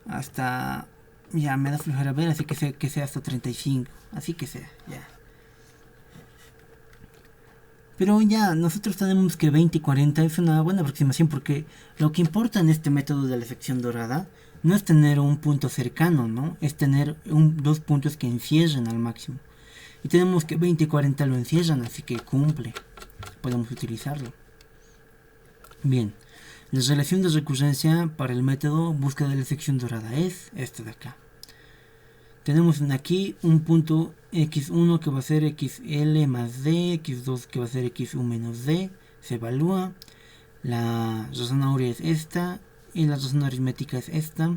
hasta... Ya me da flojera ver, así que sea hasta 35. Así que sea, ya. Pero ya, nosotros tenemos que 20 y 40 es una buena aproximación, porque lo que importa en este método de la sección dorada no es tener un punto cercano, ¿no? Es tener dos puntos que encierren al máximo. Y tenemos que 20 y 40 lo encierran, así que cumple. Podemos utilizarlo. Bien, la relación de recurrencia para el método búsqueda de la sección dorada es esta de acá. Tenemos aquí un punto x1 que va a ser xl más d, x2 que va a ser x1 menos d, se evalúa. La razón áurea es esta y la razón aritmética es esta,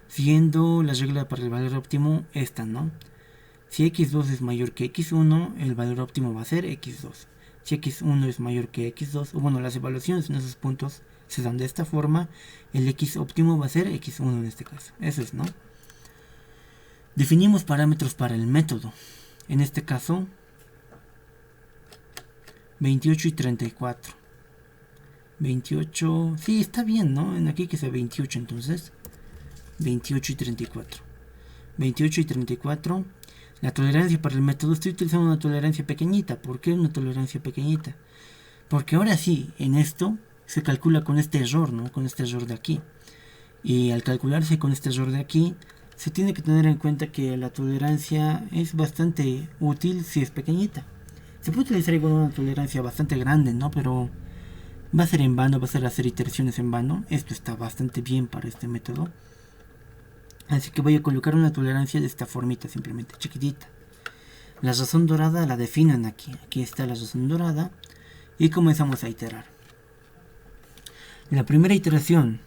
siguiendo la regla para el valor óptimo esta, ¿no? Si x2 es mayor que x1, el valor óptimo va a ser x2. Si x1 es mayor que x2, o bueno, las evaluaciones en esos puntos se dan de esta forma, el x óptimo va a ser x1 en este caso. Eso es, ¿no? Definimos parámetros para el método. En este caso, 28 y 34. 28, sí, está bien, ¿no? En aquí que sea 28, entonces. 28 y 34. 28 y 34. La tolerancia para el método, estoy utilizando una tolerancia pequeñita. ¿Por qué una tolerancia pequeñita? Porque ahora sí, en esto se calcula con este error, ¿no? Con este error de aquí. Y al calcularse con este error de aquí, se tiene que tener en cuenta que la tolerancia es bastante útil si es pequeñita. Se puede utilizar igual una tolerancia bastante grande, ¿no? Pero va a ser en vano, va a ser hacer iteraciones en vano. Esto está bastante bien para este método. Así que voy a colocar una tolerancia de esta formita, simplemente chiquitita. La razón dorada la definen aquí. Aquí está la razón dorada. Y comenzamos a iterar. La primera iteración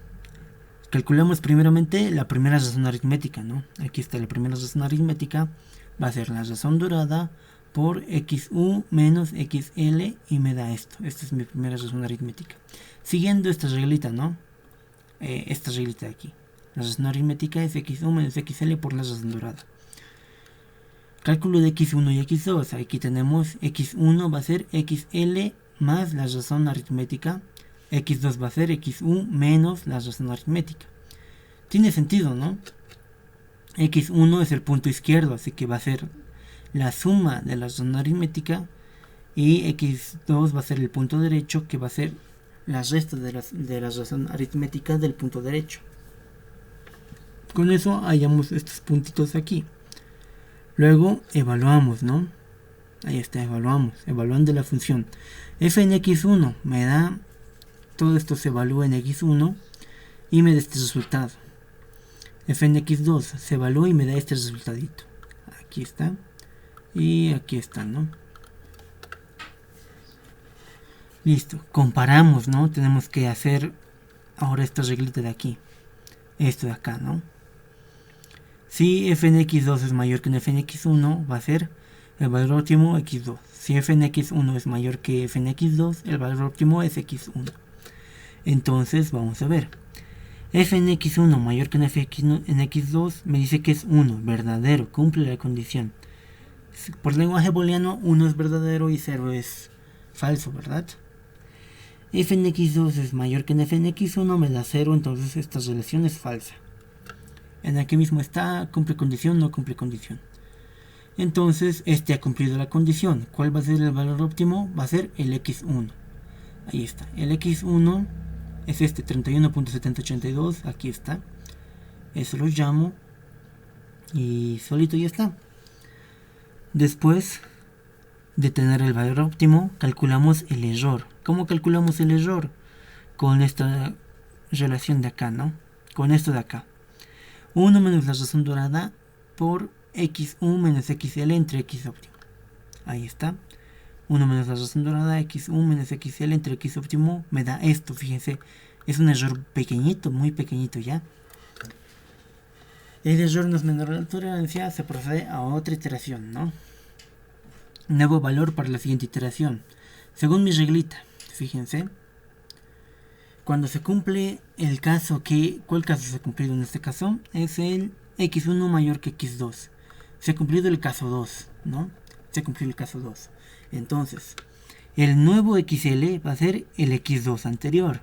Calculamos primeramente la primera razón aritmética, ¿no? Aquí está la primera razón aritmética, va a ser la razón dorada por xu menos xl y me da esto. Esta es mi primera razón aritmética. Siguiendo esta reglita, ¿no? Esta reglita de aquí. La razón aritmética es xu menos xl por la razón dorada. Cálculo de x1 y x2. Aquí tenemos x1 va a ser xl más la razón aritmética. x2 va a ser xu menos la razón aritmética. Tiene sentido, ¿no? x1 es el punto izquierdo, así que va a ser la suma de la razón aritmética, y x2 va a ser el punto derecho, que va a ser la resta de la razón aritmética del punto derecho. Con eso hallamos estos puntitos aquí. Luego evaluamos, ¿no? Ahí está, evaluando la función. F en x1 me da, todo esto se evalúa en x1 y me da este resultado. F en x2 se evalúa y me da este resultadito. Aquí está. Y aquí está, ¿no? Listo. Comparamos, ¿no? Tenemos que hacer ahora esta reglita de aquí. Esto de acá, ¿no? Si f en x2 es mayor que f en x1, va a ser el valor óptimo x2. Si f en x1 es mayor que f en x2, el valor óptimo es x1. Entonces, vamos a ver. F en x1 mayor que f en x2 me dice que es 1, verdadero, cumple la condición. Por lenguaje booleano, 1 es verdadero y 0 es falso, ¿verdad? F en x2 es mayor que f en x1, me da 0, entonces esta relación es falsa. En aquí mismo está, cumple condición, no cumple condición. Entonces, este ha cumplido la condición. ¿Cuál va a ser el valor óptimo? Va a ser el x1. Ahí está. El x1 es este 31.7082. Aquí está. Eso lo llamo. Y solito ya está. Después de tener el valor óptimo, calculamos el error. ¿Cómo calculamos el error? Con esta relación de acá, ¿no? Con esto de acá. 1 menos la razón dorada por xu menos xl entre x óptimo. Ahí está. 1 menos la razón dorada, xu menos xl entre x óptimo me da esto. Fíjense, es un error pequeñito, muy pequeñito ya. El error no es menor a la tolerancia, se procede a otra iteración, ¿no? Nuevo valor para la siguiente iteración. Según mi reglita, fíjense. Cuando se cumple el caso que... ¿Cuál caso se ha cumplido en este caso? Es el x1 mayor que x2. Se ha cumplido el caso 2, ¿no? Se ha cumplido el caso 2. Entonces, el nuevo xl va a ser el x2 anterior.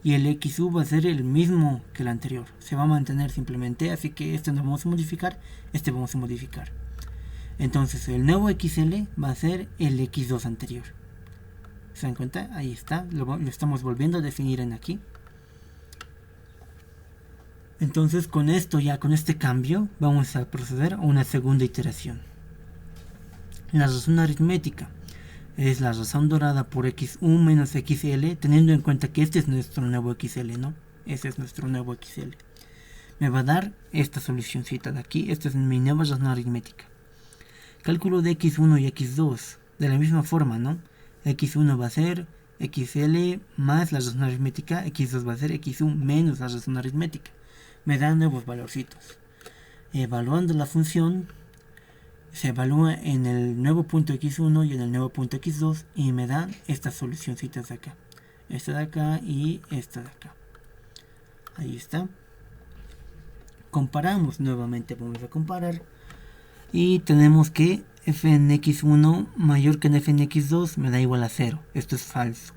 Y el xu va a ser el mismo que el anterior. Se va a mantener simplemente, así que este no vamos a modificar, este vamos a modificar. Entonces, el nuevo xl va a ser el x2 anterior. ¿Se dan cuenta? Ahí está, lo estamos volviendo a definir en aquí. Entonces con esto ya, con este cambio, vamos a proceder a una segunda iteración. La razón aritmética es la razón dorada por xu menos xl, teniendo en cuenta que este es nuestro nuevo xl, ¿no? Ese es nuestro nuevo xl. Me va a dar esta solucioncita de aquí, esta es mi nueva razón aritmética. Cálculo de x1 y x2, de la misma forma, ¿no? x1 va a ser xl más la razón aritmética, x2 va a ser xu menos la razón aritmética. Me dan nuevos valorcitos. Evaluando la función, se evalúa en el nuevo punto x1 y en el nuevo punto x2 y me dan estas solucioncitas de acá. Esta de acá y esta de acá. Ahí está. Comparamos nuevamente, vamos a comparar. Y tenemos que f en x1 mayor que en f en x2 me da igual a 0. Esto es falso.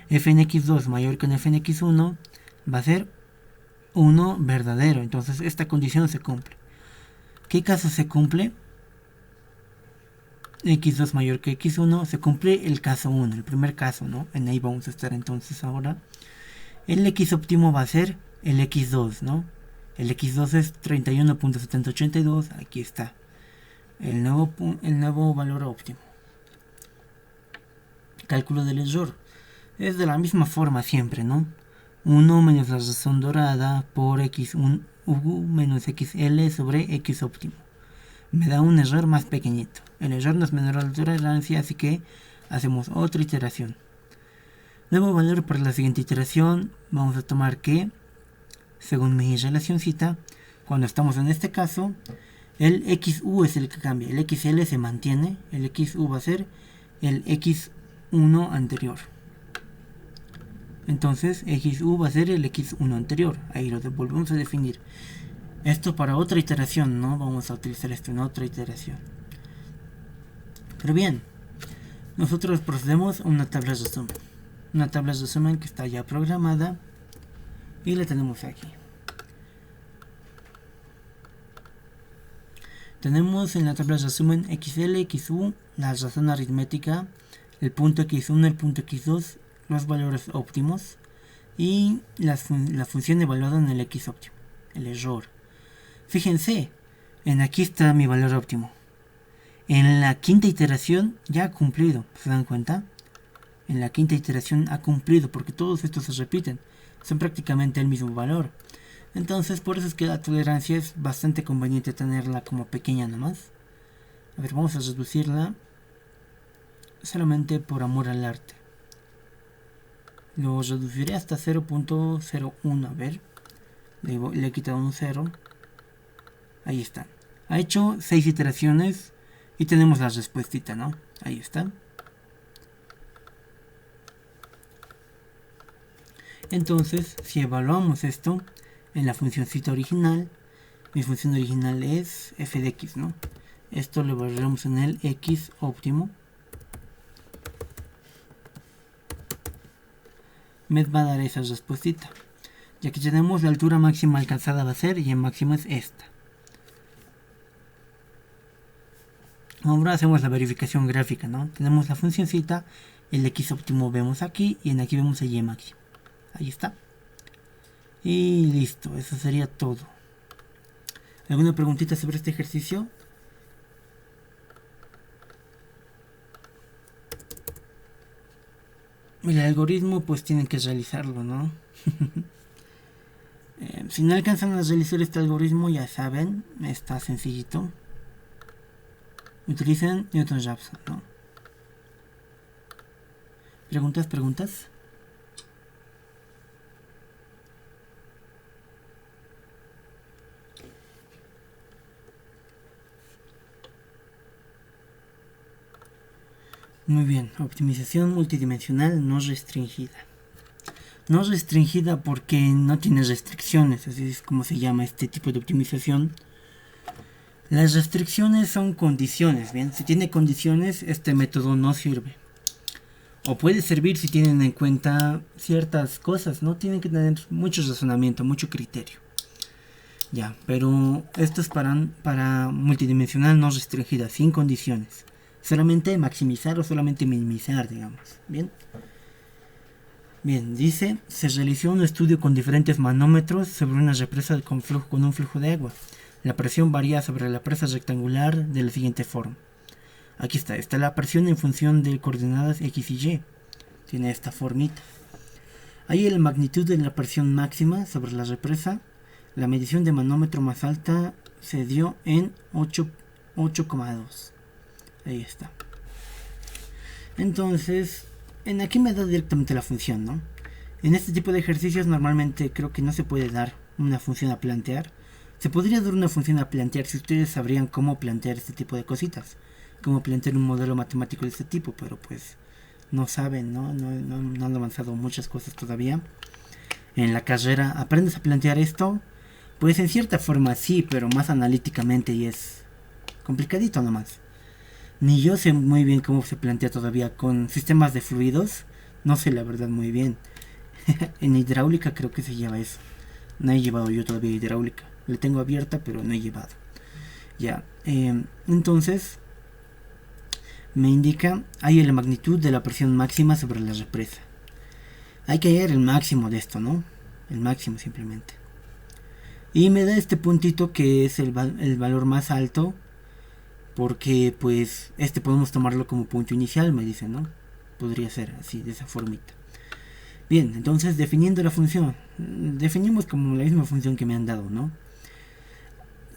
F en x2 mayor que en f en x1 va a ser 1 verdadero. Entonces esta condición se cumple. ¿Qué caso se cumple? x2 mayor que x1 se cumple el caso 1, el primer caso, ¿no? En ahí vamos a estar entonces ahora. El x óptimo va a ser el x2, ¿no? El x2 es 31.7082. Aquí está. El nuevo valor óptimo. Cálculo del error. Es de la misma forma siempre, ¿no? 1 menos la razón dorada por x1 menos xl sobre x óptimo. Me da un error más pequeñito. El error no es menor a la tolerancia, así que hacemos otra iteración. Nuevo valor para la siguiente iteración. Vamos a tomar que según mi relacioncita, cuando estamos en este caso, el XU es el que cambia, el XL se mantiene, el XU va a ser el X1 anterior. Entonces XU va a ser el X1 anterior, ahí lo volvemos a definir. Esto para otra iteración, ¿no? Vamos a utilizar esto en otra iteración. Pero bien, nosotros procedemos a una tabla de resumen. Una tabla de resumen que está ya programada y la tenemos aquí. Tenemos en la tabla de resumen XL, XU, la razón aritmética, el punto X1, el punto X2, los valores óptimos y la función evaluada en el X óptimo, el error. Fíjense, en aquí está mi valor óptimo. En la quinta iteración ya ha cumplido, ¿se dan cuenta? En la quinta iteración ha cumplido porque todos estos se repiten, son prácticamente el mismo valor. Entonces por eso es que la tolerancia es bastante conveniente tenerla como pequeña nomás. A ver, vamos a reducirla solamente por amor al arte. Lo reduciré hasta 0.01, a ver, le he quitado un 0. Ahí está. Ha hecho 6 iteraciones y tenemos la respuestita, ¿no? Ahí está. Entonces, si evaluamos esto en la funcióncita original, mi función original es f de x, ¿no? Esto lo evaluamos en el x óptimo. Me va a dar esa respuestita. Ya que tenemos la altura máxima alcanzada va a ser, y en máxima es esta. Ahora hacemos la verificación gráfica, ¿no? Tenemos la funcióncita, el x óptimo vemos aquí, y en aquí vemos el y máximo. Ahí está. Y listo, eso sería todo. ¿Alguna preguntita sobre este ejercicio? El algoritmo pues tienen que realizarlo, ¿no? Si no alcanzan a realizar este algoritmo, ya saben, está sencillito. Utilicen Newton-Raphson, ¿no? ¿Preguntas? Muy bien, optimización multidimensional no restringida. No restringida porque no tiene restricciones, así es como se llama este tipo de optimización. Las restricciones son condiciones, ¿bien? Si tiene condiciones, este método no sirve. O puede servir si tienen en cuenta ciertas cosas, ¿no? Tienen que tener mucho razonamiento, mucho criterio. Ya, pero esto es para multidimensional no restringida, sin condiciones. Solamente maximizar o solamente minimizar, digamos. Bien. Bien, dice, se realizó un estudio con diferentes manómetros sobre una represa con un flujo de agua. La presión varía sobre la presa rectangular de la siguiente forma. Aquí está la presión en función de coordenadas X y Y. Tiene esta formita. Ahí la magnitud de la presión máxima sobre la represa. La medición de manómetro más alta se dio en 8,2. Ahí está. Entonces, en aquí me da directamente la función, ¿no? En este tipo de ejercicios normalmente creo que no se puede dar una función a plantear. Se podría dar una función a plantear si ustedes sabrían cómo plantear este tipo de cositas. Cómo plantear un modelo matemático de este tipo, pero pues no saben, ¿no? No han avanzado muchas cosas todavía. En la carrera, ¿aprendes a plantear esto? Pues en cierta forma sí, pero más analíticamente y es complicadito nomás. Ni yo sé muy bien cómo se plantea todavía con sistemas de fluidos. No sé la verdad muy bien. En hidráulica creo que se lleva eso. No he llevado yo todavía hidráulica. La tengo abierta pero no he llevado. Ya. Entonces me indica ahí la magnitud de la presión máxima sobre la represa. Hay que hallar el máximo de esto, ¿no? El máximo simplemente. Y me da este puntito que es el valor más alto. Porque pues este podemos tomarlo como punto inicial, me dice, ¿no? Podría ser así, de esa formita. Bien, entonces definiendo la función. Definimos como la misma función que me han dado, ¿no?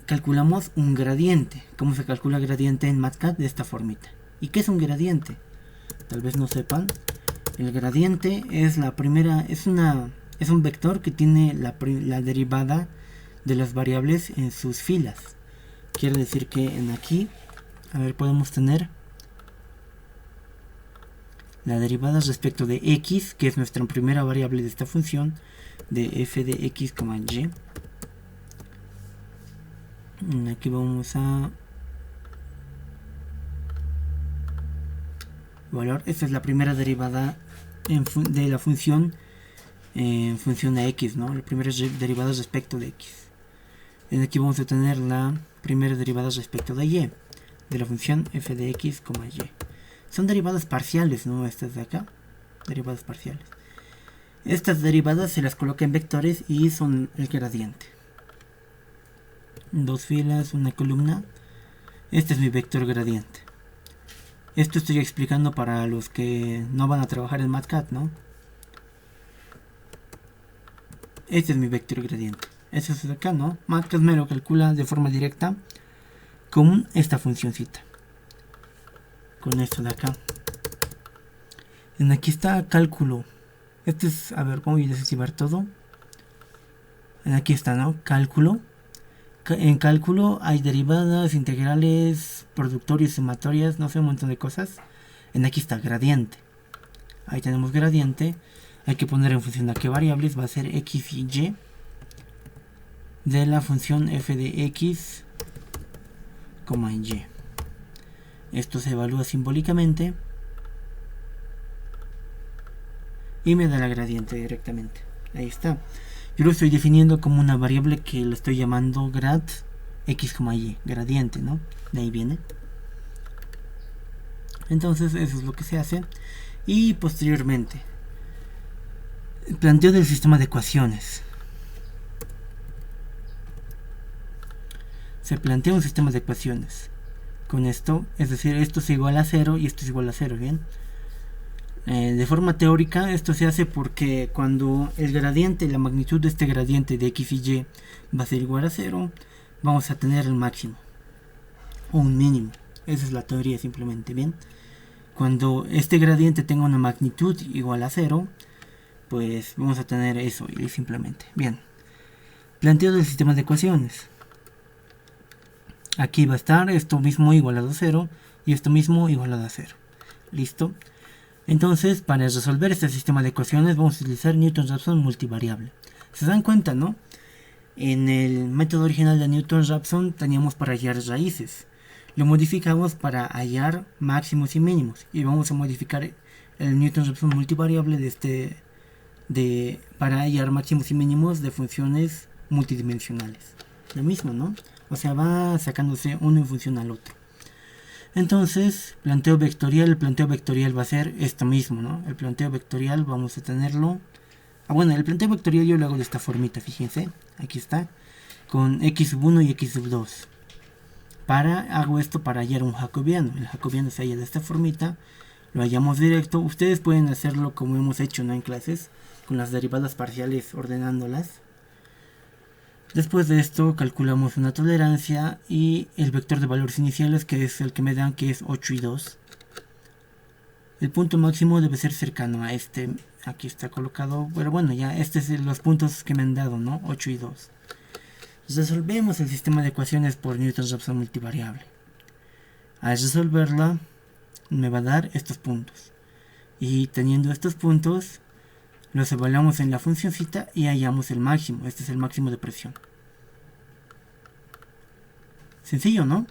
Calculamos un gradiente. ¿Cómo se calcula gradiente en MATLAB? De esta formita. ¿Y qué es un gradiente? Tal vez no sepan. El gradiente es la primera, es es un vector que tiene la derivada de las variables en sus filas. Quiere decir que en aquí, a ver, podemos tener la derivada respecto de x, que es nuestra primera variable de esta función, de f de x, y. Aquí vamos a valor. Esta es la primera derivada de la función en función a x, ¿no? La primera derivada respecto de x. En aquí vamos a tener la primera derivada respecto de y, de la función f de x, y. Son derivadas parciales, ¿no? Estas de acá, derivadas parciales. Estas derivadas se las coloca en vectores y son el gradiente. Dos filas, una columna. Este es mi vector gradiente. Esto estoy explicando para los que no van a trabajar en MATLAB, ¿no? Este es mi vector gradiente. Este es de acá, ¿no? MATLAB me lo calcula de forma directa con esta funcioncita. Con esto de acá. En aquí está cálculo. Este es, a ver, voy a desactivar todo. En aquí está, ¿no? Cálculo. En cálculo hay derivadas, integrales, productorias, sumatorias, no sé, un montón de cosas. En aquí está gradiente. Ahí tenemos gradiente. Hay que poner en función a qué variables. Va a ser x y y de la función f de x, y. Esto se evalúa simbólicamente y me da la gradiente directamente. Ahí está. Yo lo estoy definiendo como una variable que lo estoy llamando grad x, y, gradiente, ¿no? De ahí viene. Entonces eso es lo que se hace. Y posteriormente, planteo del sistema de ecuaciones. Se plantea un sistema de ecuaciones. Con esto, es decir, esto es igual a 0 y esto es igual a 0, ¿bien? De forma teórica esto se hace porque cuando el gradiente, la magnitud de este gradiente de x y y va a ser igual a 0, vamos a tener el máximo o un mínimo. Esa es la teoría simplemente, ¿bien? Cuando este gradiente tenga una magnitud igual a 0, pues vamos a tener eso y simplemente. Bien, planteo del sistema de ecuaciones. Aquí va a estar esto mismo igualado a 0 y esto mismo igualado a 0. ¿Listo? Entonces, para resolver este sistema de ecuaciones vamos a utilizar Newton-Raphson multivariable. ¿Se dan cuenta, no? En el método original de Newton-Raphson teníamos para hallar raíces. Lo modificamos para hallar máximos y mínimos. Y vamos a modificar el Newton-Raphson multivariable para hallar máximos y mínimos de funciones multidimensionales. Lo mismo, ¿no? O sea, va sacándose uno en función al otro. Entonces, planteo vectorial, el planteo vectorial va a ser esto mismo, ¿no? El planteo vectorial vamos a tenerlo. Bueno, el planteo vectorial yo lo hago de esta formita, fíjense. Aquí está. Con x1 y x2. Hago esto para hallar un jacobiano. El jacobiano se halla de esta formita. Lo hallamos directo. Ustedes pueden hacerlo como hemos hecho, ¿no? En clases. Con las derivadas parciales ordenándolas. Después de esto calculamos una tolerancia y el vector de valores iniciales, que es el que me dan, que es 8 y 2. El punto máximo debe ser cercano a este. Aquí está colocado, pero bueno, ya estos son los puntos que me han dado, ¿no? 8 y 2. Resolvemos el sistema de ecuaciones por Newton-Raphson multivariable. Al resolverla me va a dar estos puntos. Y teniendo estos puntos, los evaluamos en la funcioncita y hallamos el máximo. Este es el máximo de presión. Sencillo, ¿no?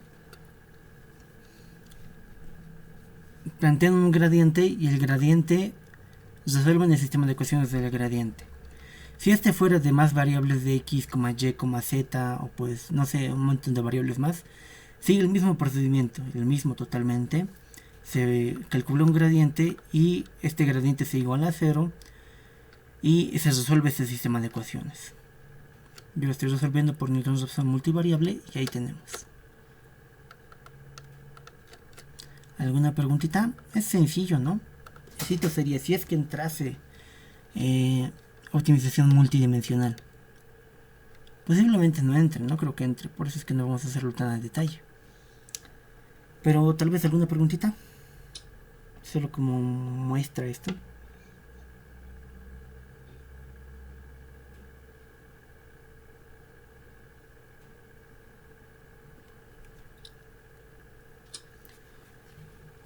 Plantean un gradiente y el gradiente resuelven el sistema de ecuaciones del gradiente. Si este fuera de más variables de x, y, z, o pues no sé, un montón de variables más, sigue el mismo procedimiento, el mismo totalmente. Se calcula un gradiente y este gradiente se iguala a 0 y se resuelve este sistema de ecuaciones. Yo lo estoy resolviendo por Newton-Raphson multivariable y ahí tenemos. ¿Alguna preguntita? Es sencillo, ¿no? Esto sería si es que entrase optimización multidimensional. Posiblemente no entre, no creo que entre, por eso es que no vamos a hacerlo tan a detalle. Pero tal vez alguna preguntita. Solo como muestra esto.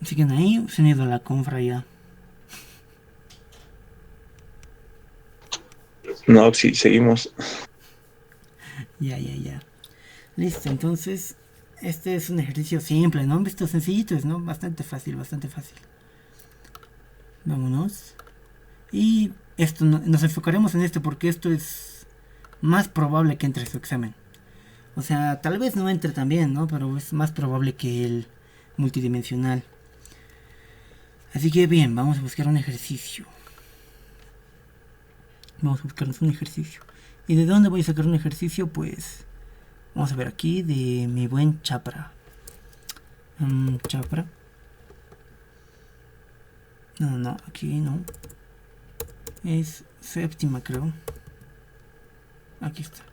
Siguen ahí, se han ido a la confra ya. No, sí, seguimos. Ya. Listo, entonces, este es un ejercicio simple, ¿no? Han visto sencillitos, ¿no? Bastante fácil, bastante fácil. Vámonos. Y esto nos enfocaremos en esto porque esto es más probable que entre su examen. O sea, tal vez no entre también, ¿no? Pero es más probable que el multidimensional. Así que bien, vamos a buscar un ejercicio. Vamos a buscarnos un ejercicio. ¿Y de dónde voy a sacar un ejercicio? Pues vamos a ver aquí de mi buen Chapra. Chapra. No, aquí no. Es séptima, creo. Aquí está.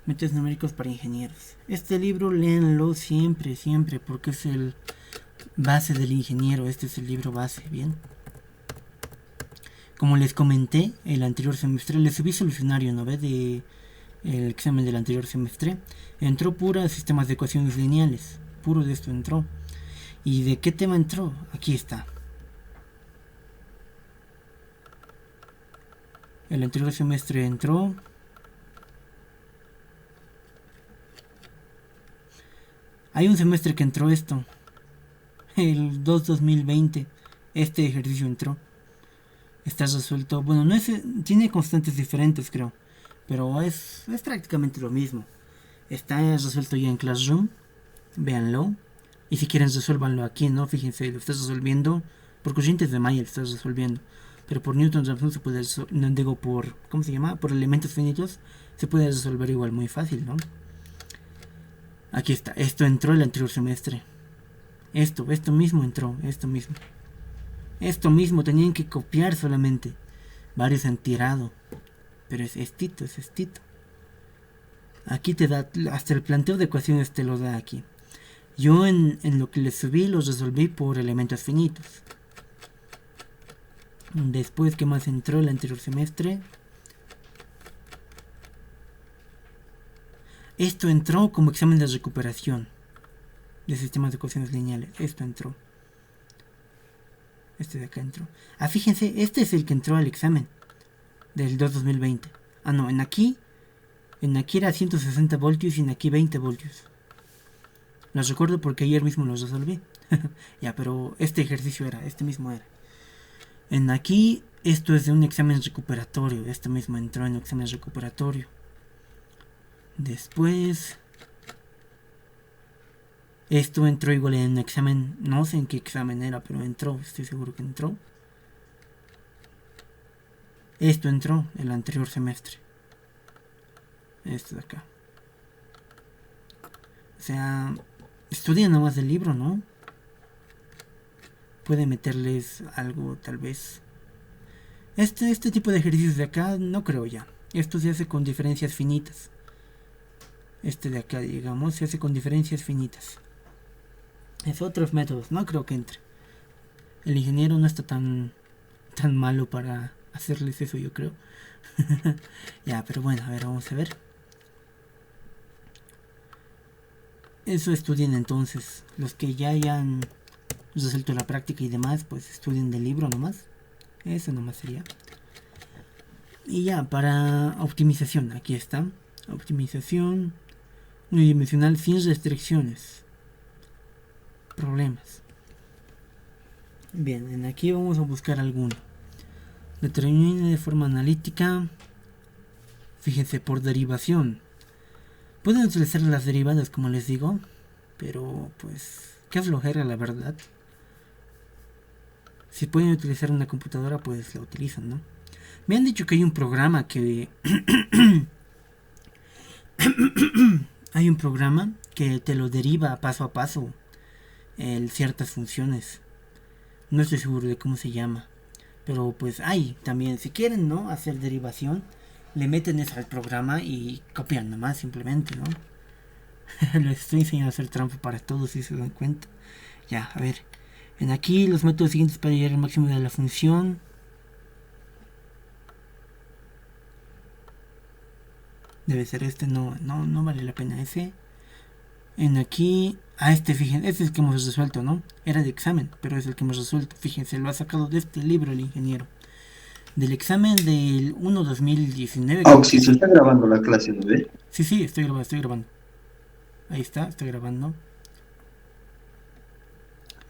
Métodos numéricos para ingenieros. Este libro léanlo siempre, siempre, porque es el base del ingeniero. Este es el libro base, ¿bien? Como les comenté el anterior semestre, les subí solucionario, ¿no ve? De el examen del anterior semestre. Entró pura sistemas de ecuaciones lineales. Puro de esto entró. ¿Y de qué tema entró? Aquí está. El anterior semestre entró hay un semestre que entró esto. El 2020. Este ejercicio entró. Está resuelto. Bueno, no es. Tiene constantes diferentes, creo. Pero es prácticamente lo mismo. Está resuelto ya en Classroom. Véanlo. Y si quieren, resuélvanlo aquí, ¿no? Fíjense, lo estás resolviendo. Por corrientes de Maya lo estás resolviendo. Pero por Newton Raphson se puede resolver. No digo por. ¿Cómo se llama? Por elementos finitos. Se puede resolver igual muy fácil, ¿no? Aquí está. Esto entró el anterior semestre. Esto mismo entró. Esto mismo tenían que copiar solamente. Varios han tirado. Pero es estito. Aquí te da. Hasta el planteo de ecuaciones te lo da aquí. Yo en lo que les subí los resolví por elementos finitos. Después, ¿qué más entró el anterior semestre? Esto entró como examen de recuperación de sistemas de ecuaciones lineales. Esto entró. Este de acá entró. Fíjense, este es el que entró al examen del 2020. No, en aquí era 160 voltios y en aquí 20 voltios. Los recuerdo porque ayer mismo los resolví. Ya, pero este ejercicio era, este mismo era. En aquí, esto es de un examen recuperatorio. Este mismo entró en un examen recuperatorio. Después, esto entró igual en un examen. No sé en qué examen era, pero entró. Estoy seguro que entró. Esto entró el anterior semestre. Esto de acá. O sea, estudian nomás del libro, ¿no? Puede meterles algo, tal vez. Este tipo de ejercicios de acá no creo ya. Esto se hace con diferencias finitas. Este de acá, digamos, se hace con diferencias finitas. Es otros métodos, no creo que entre. El ingeniero no está tan malo para hacerles eso, yo creo. Ya, pero bueno, a ver, vamos a ver. Eso estudien entonces. Los que ya hayan resuelto la práctica y demás, pues estudien del libro nomás. Eso nomás sería. Y ya, para optimización, aquí está. Optimización unidimensional sin restricciones. Problemas. Bien, en aquí vamos a buscar alguno. Determine de forma analítica. Fíjense, por derivación. Pueden utilizar las derivadas, como les digo. Pero, pues, qué flojera, la verdad. Si pueden utilizar una computadora, pues la utilizan, ¿no? Me han dicho que hay un programa que... hay un programa que te lo deriva paso a paso ciertas funciones. No estoy seguro de cómo se llama. Pero pues hay también, si quieren, ¿no? Hacer derivación, le meten eso al programa y copian nomás simplemente, ¿no? Les estoy enseñando a hacer trampa para todos si se dan cuenta. Ya, a ver. En aquí los métodos siguientes para llegar al máximo de la función. Debe ser este, no vale la pena ese. En aquí fíjense, este es el que hemos resuelto, ¿no? Era de examen, pero es el que hemos resuelto. Fíjense, lo ha sacado de este libro el ingeniero. Del examen del 1-2019. Si se está grabando la clase, ¿no ve? Sí, estoy grabando. Ahí está, estoy grabando.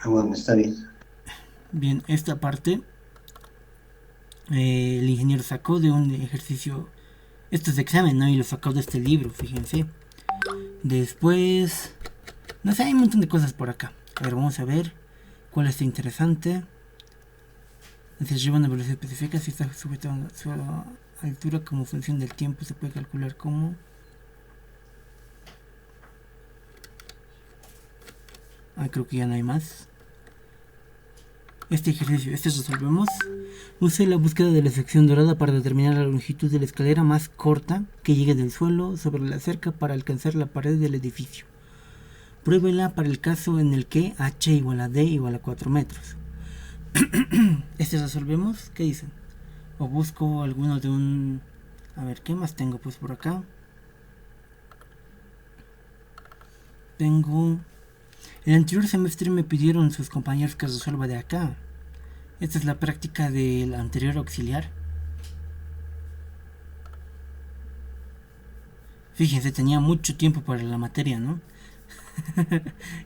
Bueno, está bien. Bien, esta parte el ingeniero sacó de un ejercicio. Esto es de examen, ¿no? Y lo sacó de este libro, fíjense. Después, no sé, hay un montón de cosas por acá. A ver, vamos a ver cuál está interesante. Si lleva una velocidad específica, si está sujeto a su altura como función del tiempo, se puede calcular como. Creo que ya no hay más. Este ejercicio, resolvemos. Use la búsqueda de la sección dorada para determinar la longitud de la escalera más corta que llegue del suelo sobre la cerca para alcanzar la pared del edificio. Pruébela para el caso en el que h igual a d igual a 4 metros. Resolvemos. ¿Qué dicen? O busco alguno de un... A ver, ¿qué más tengo? Pues por acá tengo... El anterior semestre me pidieron sus compañeros que resuelva de acá. Esta es la práctica del anterior auxiliar. Fíjense, tenía mucho tiempo para la materia, ¿no?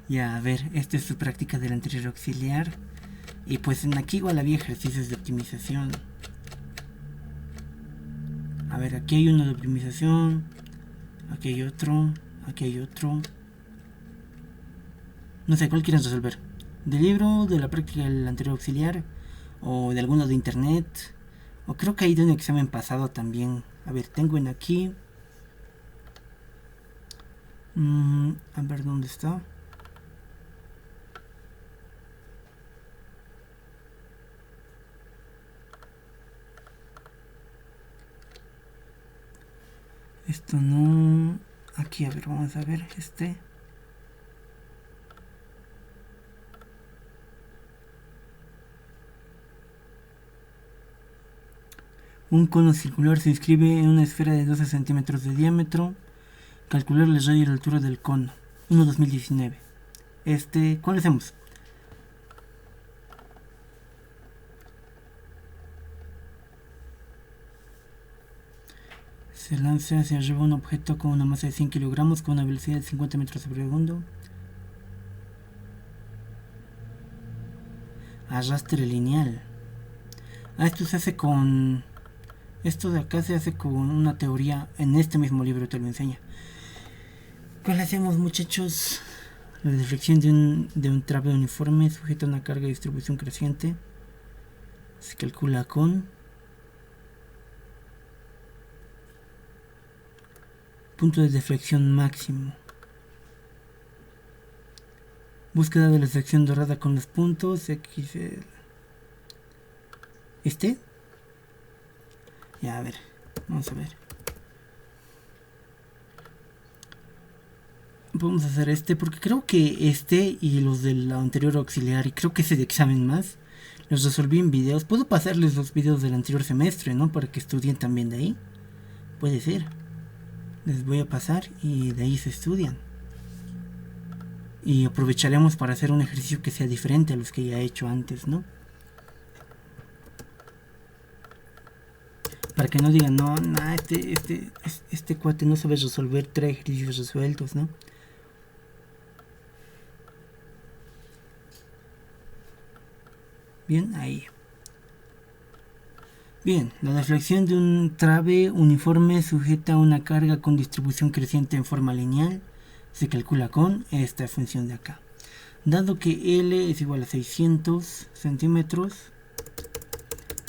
Ya, a ver, esta es su práctica del anterior auxiliar. Y pues en aquí igual había ejercicios de optimización. A ver, aquí hay uno de optimización. Aquí hay otro. Aquí hay otro. No sé, ¿cuál quieren resolver? ¿Del libro, de la práctica del anterior auxiliar? ¿O de alguno de internet? O creo que hay de un examen pasado también. A ver, tengo en aquí... a ver, ¿dónde está? Esto no... Aquí, a ver, vamos a ver este... Un cono circular se inscribe en una esfera de 12 centímetros de diámetro. Calcular el radio y la altura del cono. 1-2019. ¿Cuál hacemos? Se lanza hacia arriba un objeto con una masa de 100 kilogramos con una velocidad de 50 metros por segundo. Arrastre lineal. Esto se hace con... Esto de acá se hace con una teoría. En este mismo libro te lo enseña. ¿Cuál hacemos, muchachos? La deflexión de un trabe uniforme sujeta a una carga de distribución creciente. Se calcula con... punto de deflexión máximo. Búsqueda de la sección dorada con los puntos XL. Ya, a ver, vamos a ver. Vamos a hacer porque creo que y los del anterior auxiliar, y creo que ese de examen más, los resolví en videos. Puedo pasarles los videos del anterior semestre, ¿no? Para que estudien también de ahí. Puede ser. Les voy a pasar y de ahí se estudian. Y aprovecharemos para hacer un ejercicio que sea diferente a los que ya he hecho antes, ¿no? Para que no digan, no, este cuate no sabe resolver 3 ejercicios resueltos, ¿no? Bien, ahí. Bien, la deflexión de un trabe uniforme sujeta a una carga con distribución creciente en forma lineal se calcula con esta función de acá. Dado que L es igual a 600 centímetros,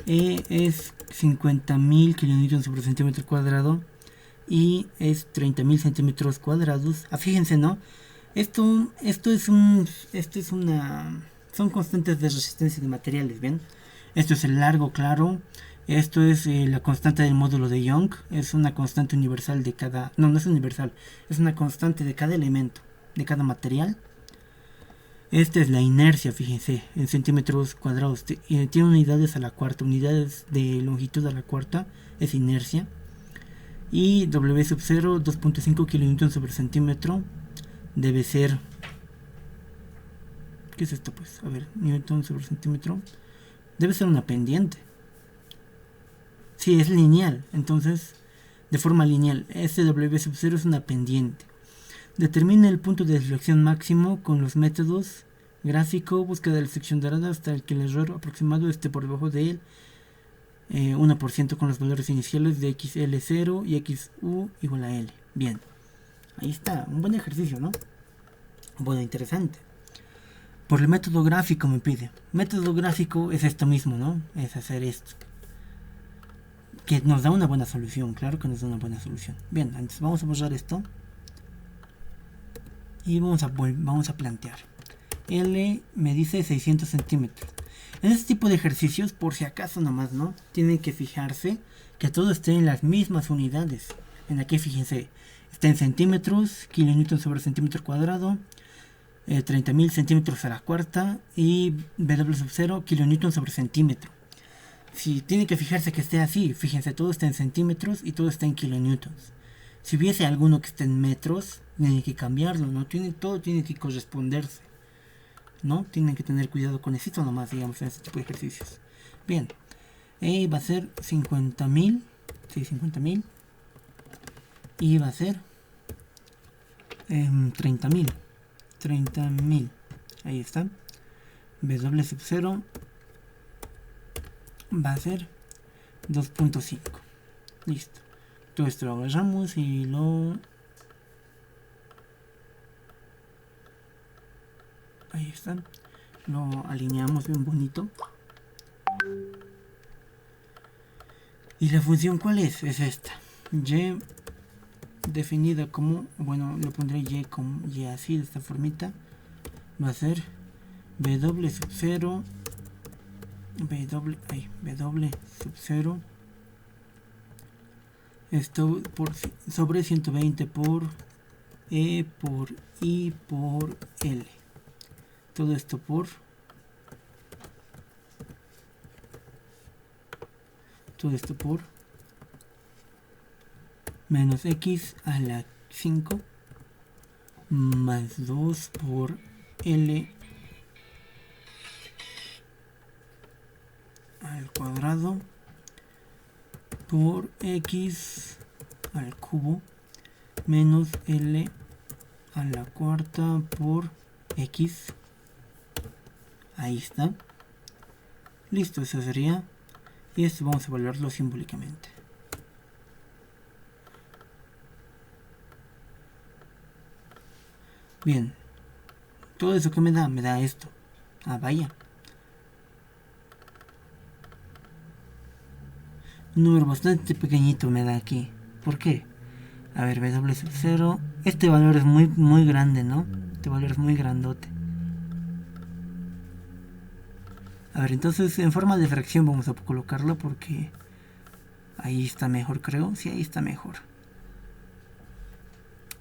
E es 50.000 kilonewtons sobre centímetro cuadrado y es 30.000 centímetros cuadrados. Fíjense, ¿no? Esto es una... Son constantes de resistencia de materiales, ¿ven? Esto es el largo, claro. Esto es la constante del módulo de Young. Es una constante universal de cada... No es universal. Es una constante de cada elemento, de cada material. Esta es la inercia, fíjense, en centímetros cuadrados. Tiene unidades a la cuarta, unidades de longitud a la cuarta, es inercia. Y W sub 0, 2.5 kN sobre centímetro, debe ser ¿Qué es esto pues? A ver, newton sobre centímetro. Debe ser una pendiente. Sí, es lineal. Entonces, de forma lineal. SW sub 0 es una pendiente. Determina el punto de deflexión máximo con los métodos gráfico, búsqueda de la sección dorada hasta el que el error aproximado esté por debajo de él. 1% con los valores iniciales de XL0 y XU igual a L. Bien. Ahí está. Un buen ejercicio, ¿no? Bueno, interesante. Por el método gráfico me pide. Método gráfico es esto mismo, ¿no? Es hacer esto. Que nos da una buena solución. Claro que nos da una buena solución. Bien, entonces vamos a borrar esto. Y vamos a plantear. L me dice 600 centímetros. En este tipo de ejercicios, por si acaso nomás, ¿no? Tienen que fijarse que todo esté en las mismas unidades. En aquí fíjense. Está en centímetros, kilonewton sobre centímetro cuadrado. 30.000 centímetros a la cuarta. Y W sub 0, kilonewton sobre centímetro. Si tienen que fijarse que esté así, fíjense, todo está en centímetros y todo está en kilonewtons. Si hubiese alguno que esté en metros, tienen que cambiarlo, ¿no? Todo tiene que corresponderse, ¿no? Tienen que tener cuidado con eso nomás, digamos, en este tipo de ejercicios. Bien, va a ser 50.000, sí, 50.000. Y va a ser 30.000. 30.000. Ahí está. W sub 0 va a ser 2.5. Listo. Todo esto lo agarramos y lo... Ahí está. Lo alineamos bien bonito. ¿Y la función cuál es? Es esta. Y definida como... Bueno, lo pondré y como y así, de esta formita. Va a ser W sub 0... W sub 0... Esto sobre 120 por E por I por L. Todo esto por... Todo esto por... Menos X a la 5 más 2 por L al cuadrado por X al cubo menos L a la cuarta por X. Ahí está. Listo, eso sería. Y esto vamos a evaluarlo simbólicamente. Bien. Todo eso que me da esto. Ah, vaya. Un número bastante pequeñito me da aquí. ¿Por qué? A ver, W sub 0. Este valor es muy grande, ¿no? Este valor es muy grandote. A ver, entonces en forma de fracción vamos a colocarlo porque ahí está mejor, creo. Sí, ahí está mejor.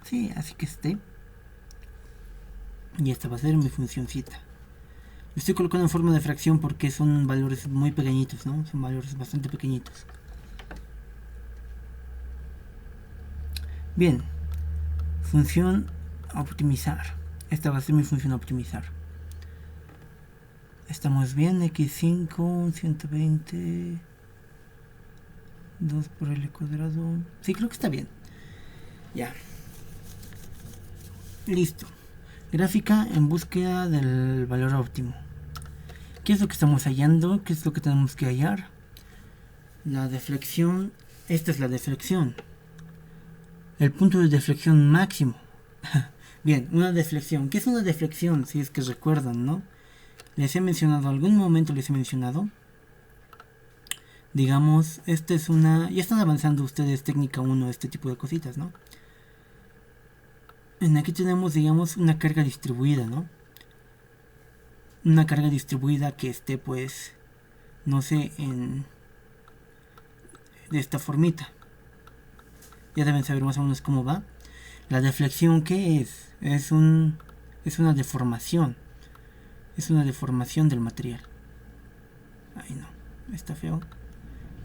Sí, así que esté. Y esta va a ser mi funcioncita. Lo estoy colocando en forma de fracción porque son valores muy pequeñitos, ¿no? Son valores bastante pequeñitos. Bien, función a optimizar. Esta va a ser mi función a optimizar. Estamos bien, x5, 120, 2 por L cuadrado. Sí, creo que está bien. Ya. Listo. Gráfica en búsqueda del valor óptimo. ¿Qué es lo que estamos hallando? ¿Qué es lo que tenemos que hallar? La deflexión. Esta es la deflexión. El punto de deflexión máximo. Bien, una deflexión. ¿Qué es una deflexión? Si es que recuerdan, ¿no? Les he mencionado, algún momento les he mencionado. Digamos, esta es una... Ya están avanzando ustedes técnica 1, este tipo de cositas, ¿no? En aquí tenemos, digamos, una carga distribuida, ¿no? Una carga distribuida que esté, pues, no sé, de esta formita. Ya deben saber más o menos cómo va. La deflexión, ¿qué es? Es una deformación. Es una deformación del material. Ahí no, está feo.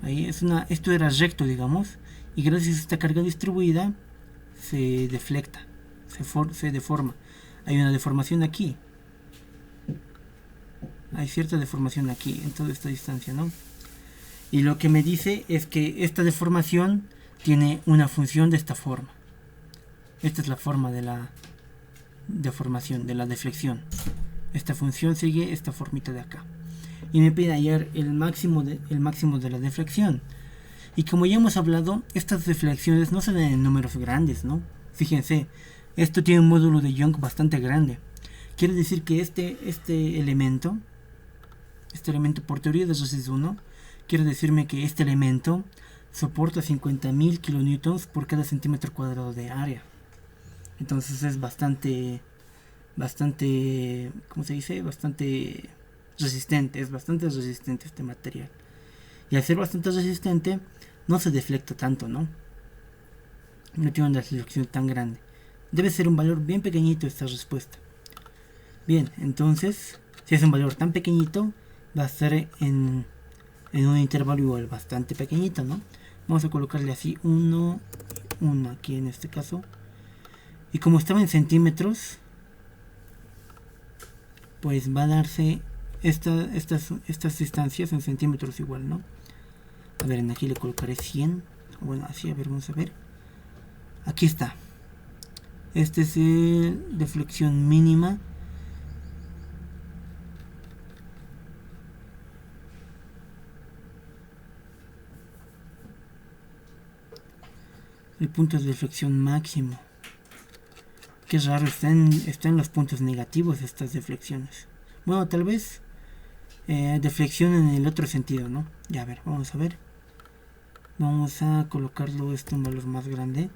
Ahí esto era recto, digamos. Y gracias a esta carga distribuida se deflecta. Se deforma. Hay una deformación aquí. hay cierta deformación aquí en toda esta distancia, ¿no? Y lo que me dice es que esta deformación tiene una función de esta forma. Esta es la forma de la deformación, de la deflexión. Esta función sigue esta formita de acá. Y me pide hallar el máximo de la deflexión. Y como ya hemos hablado, estas deflexiones no se dan en números grandes, ¿no? Fíjense, esto tiene un módulo de Young bastante grande. Quiere decir que este elemento por teoría de raíz 1, quiere decirme que este elemento soporta 50.000 kilonewtons por cada centímetro cuadrado de área. Entonces es bastante, ¿cómo se dice? Bastante resistente, es bastante resistente este material. Y al ser bastante resistente, no se deflecta tanto, ¿no? No tiene una deflexión tan grande. Debe ser un valor bien pequeñito esta respuesta. Bien, entonces, si es un valor tan pequeñito, va a ser en un intervalo igual bastante pequeñito, ¿no? Vamos a colocarle así 1 aquí en este caso. Y como estaba en centímetros, pues va a darse estas distancias en centímetros igual, ¿no? A ver, en aquí le colocaré 100. Bueno, así, a ver, vamos a ver. Aquí está. Este es el deflexión mínima. El punto de deflexión máximo. Qué raro, están los puntos negativos estas deflexiones. Bueno, tal vez deflexión en el otro sentido, ¿no? Ya, a ver, vamos a ver. Vamos a colocarlo esto en valor más grande.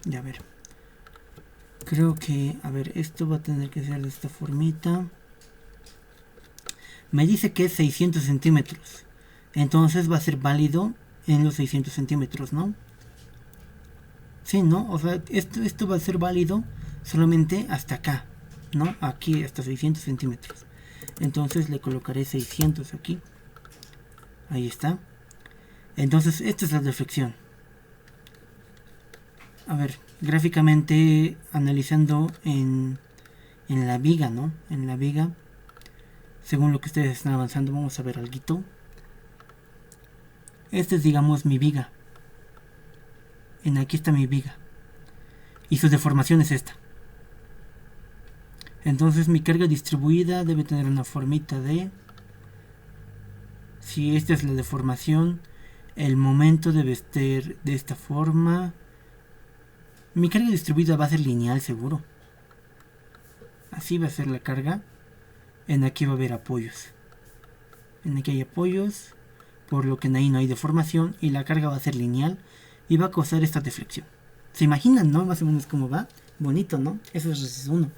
Ya, a ver. Creo que, a ver, esto va a tener que ser de esta formita. Me dice que es 600 centímetros. Entonces va a ser válido en los 600 centímetros, ¿no? Sí, ¿no? O sea, esto va a ser válido solamente hasta acá, ¿no? Aquí hasta 600 centímetros. Entonces le colocaré 600 aquí. Ahí está. Entonces esta es la deflexión. A ver, gráficamente analizando en la viga, ¿no? En la viga, según lo que ustedes están avanzando, vamos a ver algo. Esta es, digamos, mi viga. Aquí está mi viga. Y su deformación es esta. Entonces mi carga distribuida debe tener una formita de... Si esta es la deformación, el momento debe estar de esta forma. Mi carga distribuida va a ser lineal seguro. Así va a ser la carga. En aquí va a haber apoyos. En aquí hay apoyos, por lo que en ahí no hay deformación y la carga va a ser lineal y va a causar esta deflexión. ¿Se imaginan, no? Más o menos cómo va. Bonito, ¿no? Eso es raíz 1.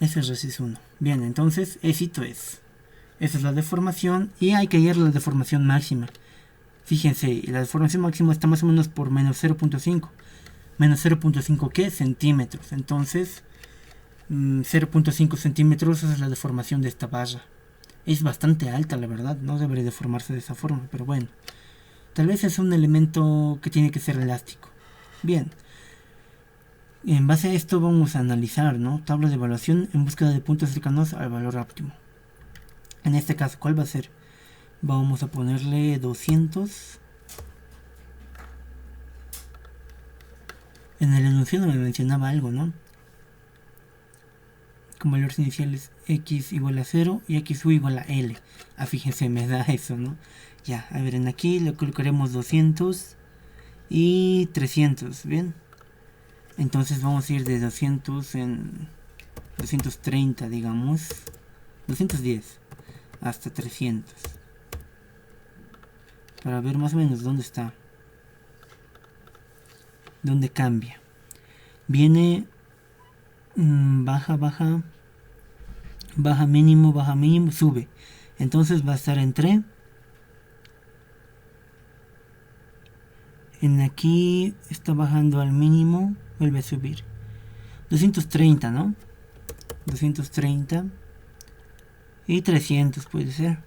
Eso es raíz 1. Bien, entonces, éxito es. Esa es la deformación y hay que hallar la deformación máxima. Fíjense, la deformación máxima está más o menos por menos 0.5. Menos 0.5 ¿qué? Centímetros. Entonces, 0.5 centímetros es la deformación de esta barra. Es bastante alta, la verdad. No debería deformarse de esa forma, pero bueno. Tal vez es un elemento que tiene que ser elástico. Bien. En base a esto vamos a analizar, ¿no? Tabla de evaluación en búsqueda de puntos cercanos al valor óptimo. En este caso, ¿cuál va a ser? Vamos a ponerle 200. En el enunciado me mencionaba algo, ¿no? Con valores iniciales x igual a 0 y xu igual a l. Fíjense, me da eso, ¿no? Ya, a ver, en aquí le colocaremos 200 y 300, ¿bien? Entonces vamos a ir de 200 en 230, digamos, 210 hasta 300. Para ver más o menos dónde está. Dónde cambia. Viene baja, mínimo, sube. Entonces va a estar entre... En aquí está bajando al mínimo, vuelve a subir. 230, ¿no? 230 y 300 puede ser.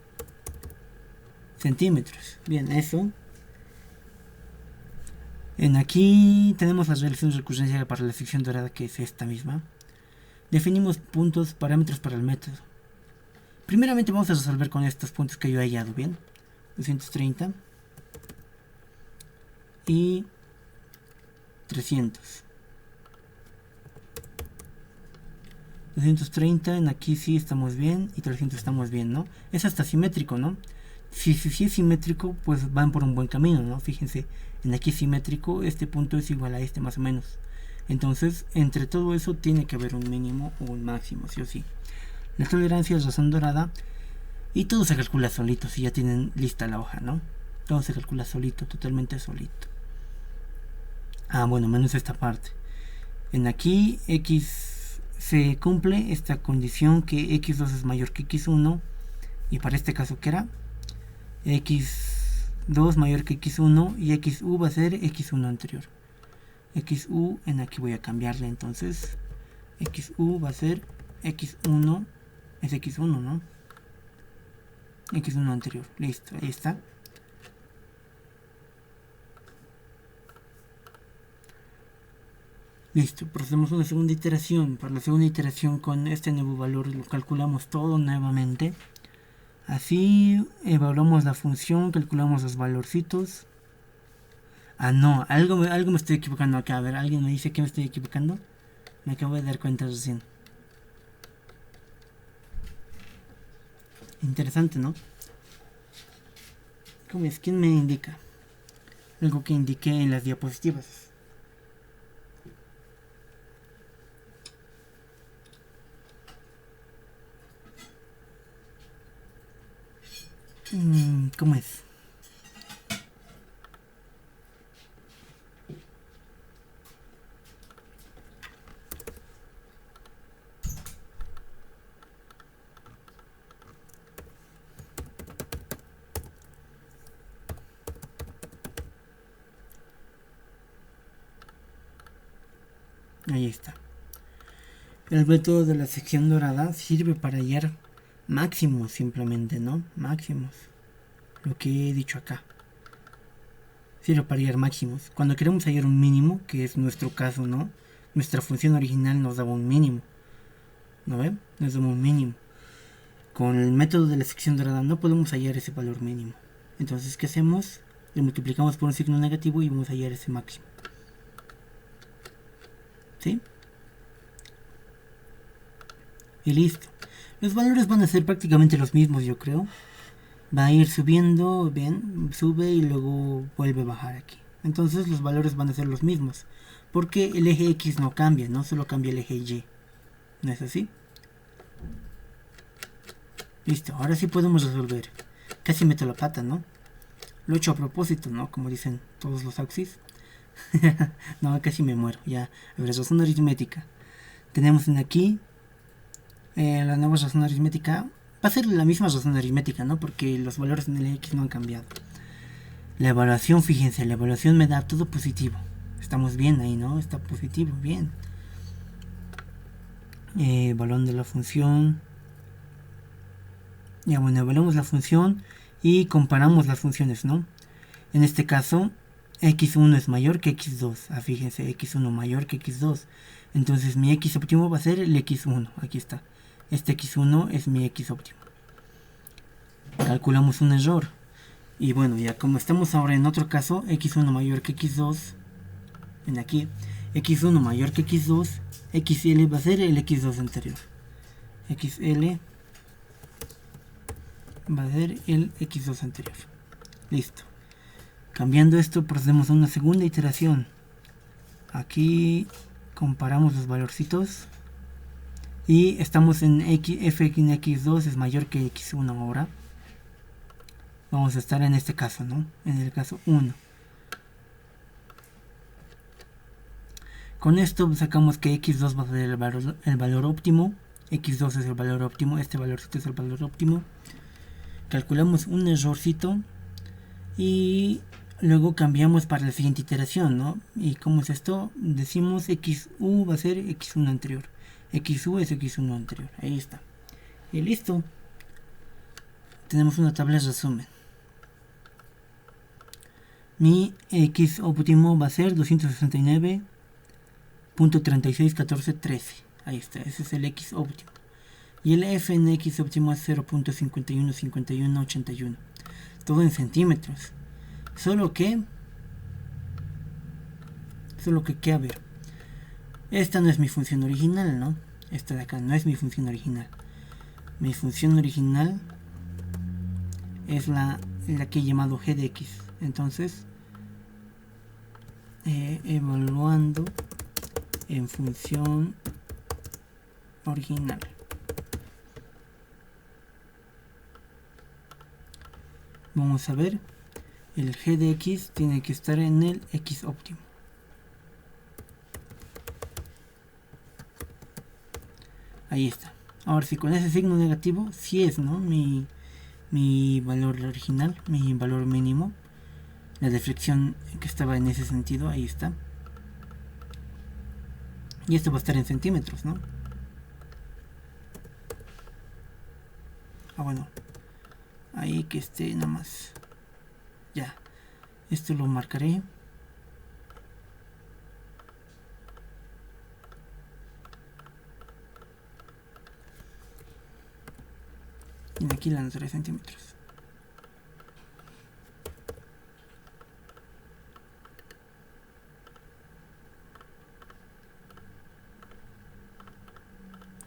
Centímetros. Bien, eso. En aquí tenemos las relaciones de recurrencia para la sección dorada, que es esta misma. Definimos puntos, parámetros para el método. Primeramente vamos a resolver con estos puntos que yo he hallado, ¿bien? 230 y 300. 230 en aquí sí estamos bien y 300 estamos bien, ¿no? Es hasta simétrico, ¿no? Si es simétrico, pues van por un buen camino, ¿no? Fíjense, en aquí es simétrico, este punto es igual a este más o menos. Entonces, entre todo eso tiene que haber un mínimo o un máximo, sí o sí. La tolerancia es razón dorada y todo se calcula solito, si ya tienen lista la hoja, ¿no? Todo se calcula solito, totalmente solito. Ah, bueno, menos esta parte. En aquí X se cumple esta condición que X2 es mayor que X1. Y para este caso, ¿qué era? X2 mayor que X1 y XU va a ser X1 anterior. XU en aquí voy a cambiarle, entonces XU va a ser X1, es X1, ¿no? X1 anterior, listo, ahí está. Listo, procedemos a una segunda iteración. Para la segunda iteración con este nuevo valor lo calculamos todo nuevamente. Así evaluamos la función, calculamos los valorcitos. Ah, no, algo me estoy equivocando acá. A ver, ¿alguien me dice que me estoy equivocando? Me acabo de dar cuenta recién. Interesante, ¿no? ¿Cómo es? ¿Quién me indica? Algo que indiqué en las diapositivas. ¿Cómo es? Ahí está. El método de la sección dorada sirve para hallar máximos simplemente, ¿no? Máximos. Lo que he dicho acá. Sirve para hallar máximos. Cuando queremos hallar un mínimo, que es nuestro caso, ¿no? Nuestra función original nos daba un mínimo. ¿No ven? Nos daba un mínimo. Con el método de la sección dorada no podemos hallar ese valor mínimo. Entonces, ¿qué hacemos? Le multiplicamos por un signo negativo y vamos a hallar ese máximo. ¿Sí? Y listo. Los valores van a ser prácticamente los mismos, yo creo. Va a ir subiendo, bien, sube y luego vuelve a bajar aquí. Entonces los valores van a ser los mismos. Porque el eje X no cambia, no solo cambia el eje Y. ¿No es así? Listo, ahora sí podemos resolver. Casi meto la pata, ¿no? Lo he hecho a propósito, ¿no? Como dicen todos los auxis. No, casi me muero. Ya, a ver, razón aritmética. Tenemos en aquí la nueva razón aritmética. Va a ser la misma razón aritmética, ¿no? Porque los valores en el X no han cambiado. La evaluación, fíjense, la evaluación me da todo positivo. Estamos bien ahí, ¿no? Está positivo, bien. Balón de la función. Ya, bueno, evaluamos la función y comparamos las funciones, ¿no? En este caso, x1 es mayor que x2. Ah, fíjense, x1 mayor que x2. Entonces mi x óptimo va a ser el x1. Aquí está. Este x1 es mi x óptimo. Calculamos un error. Y bueno, ya como estamos ahora en otro caso, x1 mayor que x2. En aquí, x1 mayor que x2. XL va a ser el x2 anterior. XL va a ser el x2 anterior. Listo. Cambiando esto, procedemos a una segunda iteración. Aquí comparamos los valorcitos. Y estamos en f en x2 es mayor que x1 ahora. Vamos a estar en este caso, ¿no? En el caso 1. Con esto sacamos que x2 va a ser el valor óptimo. X2 es el valor óptimo. Este valorcito es el valor óptimo. Calculamos un errorcito. Y luego cambiamos para la siguiente iteración, ¿no? ¿Y cómo es esto? Decimos XU va a ser X1 anterior. XU es X1 anterior. Ahí está. Y listo. Tenemos una tabla de resumen. mi X óptimo va a ser 269.361413. Ahí está, ese es el X óptimo. Y el F en X óptimo es 0.515181. Todo en centímetros. Solo que, a ver, esta no es mi función original, ¿no? Esta de acá no es mi función original. Mi función original es la que he llamado g de x. Entonces, evaluando en función original. Vamos a ver, el g de x tiene que estar en el x óptimo. Ahí está. Ahora si con ese signo negativo, sí es, ¿no? Mi valor original, mi valor mínimo. La deflexión que estaba en ese sentido, ahí está. Y esto va a estar en centímetros, ¿no? Ah, bueno. Ahí que esté nada más. Ya. Esto lo marcaré. Y aquí la anotaré centímetros.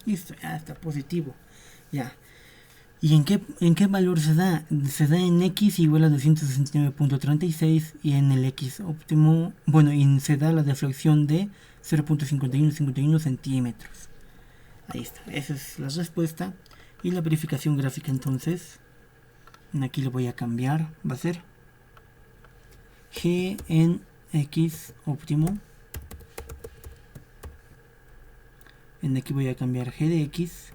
Listo, ya está positivo. Ya. ¿Y en qué valor se da? Se da en x igual a 269.36 y en el x óptimo, bueno, y se da la deflexión de 0.5151 centímetros. Ahí está, esa es la respuesta. Y la verificación gráfica entonces, aquí lo voy a cambiar, va a ser g en x óptimo. En aquí voy a cambiar g de x.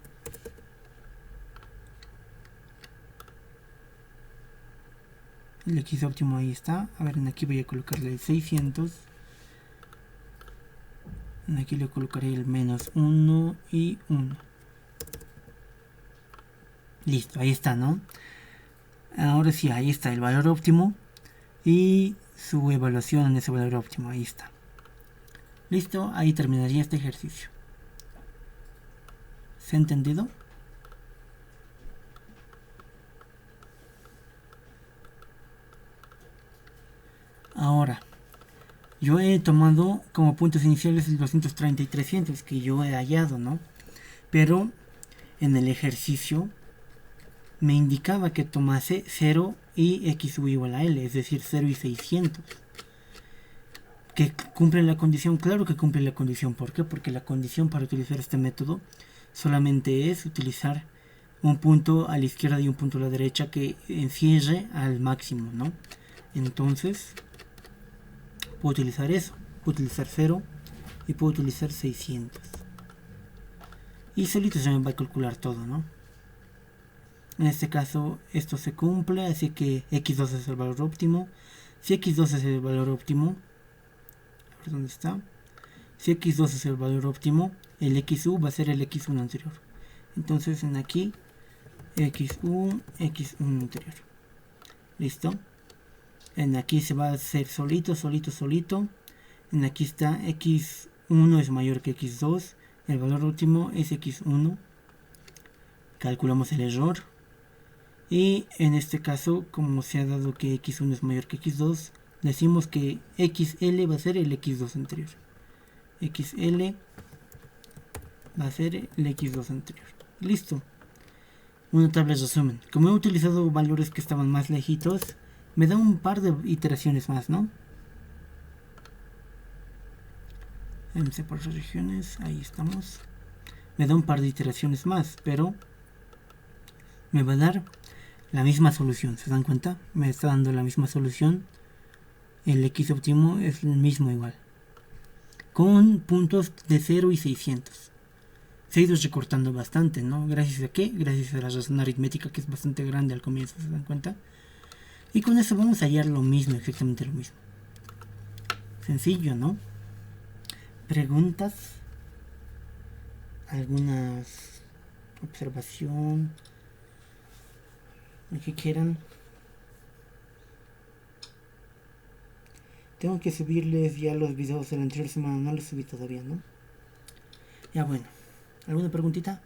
El x óptimo ahí está. A ver, en aquí voy a colocarle el 600. En aquí le colocaré el menos 1 y 1. Listo, ahí está, ¿no? Ahora sí, ahí está el valor óptimo y su evaluación en ese valor óptimo. Ahí está. Listo, ahí terminaría este ejercicio. ¿Se ha entendido? Ahora, yo he tomado como puntos iniciales el 230 y 300 que yo he hallado, ¿no? Pero en el ejercicio me indicaba que tomase 0 y x igual a l, es decir, 0 y 600. ¿Que cumple la condición? Claro que cumple la condición. ¿Por qué? Porque la condición para utilizar este método solamente es utilizar un punto a la izquierda y un punto a la derecha que encierre al máximo, ¿no? Entonces, puedo utilizar eso. Puedo utilizar 0 y puedo utilizar 600. Y solito se me va a calcular todo, ¿no? En este caso, esto se cumple, así que x2 es el valor óptimo. Si x2 es el valor óptimo, a ver dónde está. Si x2 es el valor óptimo, el xu va a ser el x1 anterior. Entonces en aquí, x1 anterior. ¿Listo? En aquí se va a hacer solito. En aquí está x1 es mayor que x2. El valor óptimo es x1. Calculamos el error. Y en este caso, como se ha dado que x1 es mayor que x2, decimos que xl va a ser el x2 anterior. XL va a ser el x2 anterior. Listo. Una tabla de resumen. Como he utilizado valores que estaban más lejitos, me da un par de iteraciones más, ¿no? MC por regiones, ahí estamos. Me da un par de iteraciones más, pero me va a dar la misma solución. ¿Se dan cuenta? Me está dando la misma solución. El x óptimo es el mismo igual. Con puntos de 0 y 600. Se ha ido recortando bastante, ¿no? ¿Gracias a qué? Gracias a la razón aritmética que es bastante grande al comienzo, ¿se dan cuenta? Y con eso vamos a hallar lo mismo, exactamente lo mismo. Sencillo, ¿no? ¿Preguntas? ¿Algunas observación? Lo que quieran. Tengo que subirles ya los videos de la anterior semana, no los subí todavía, ¿no? Ya bueno. ¿Alguna preguntita?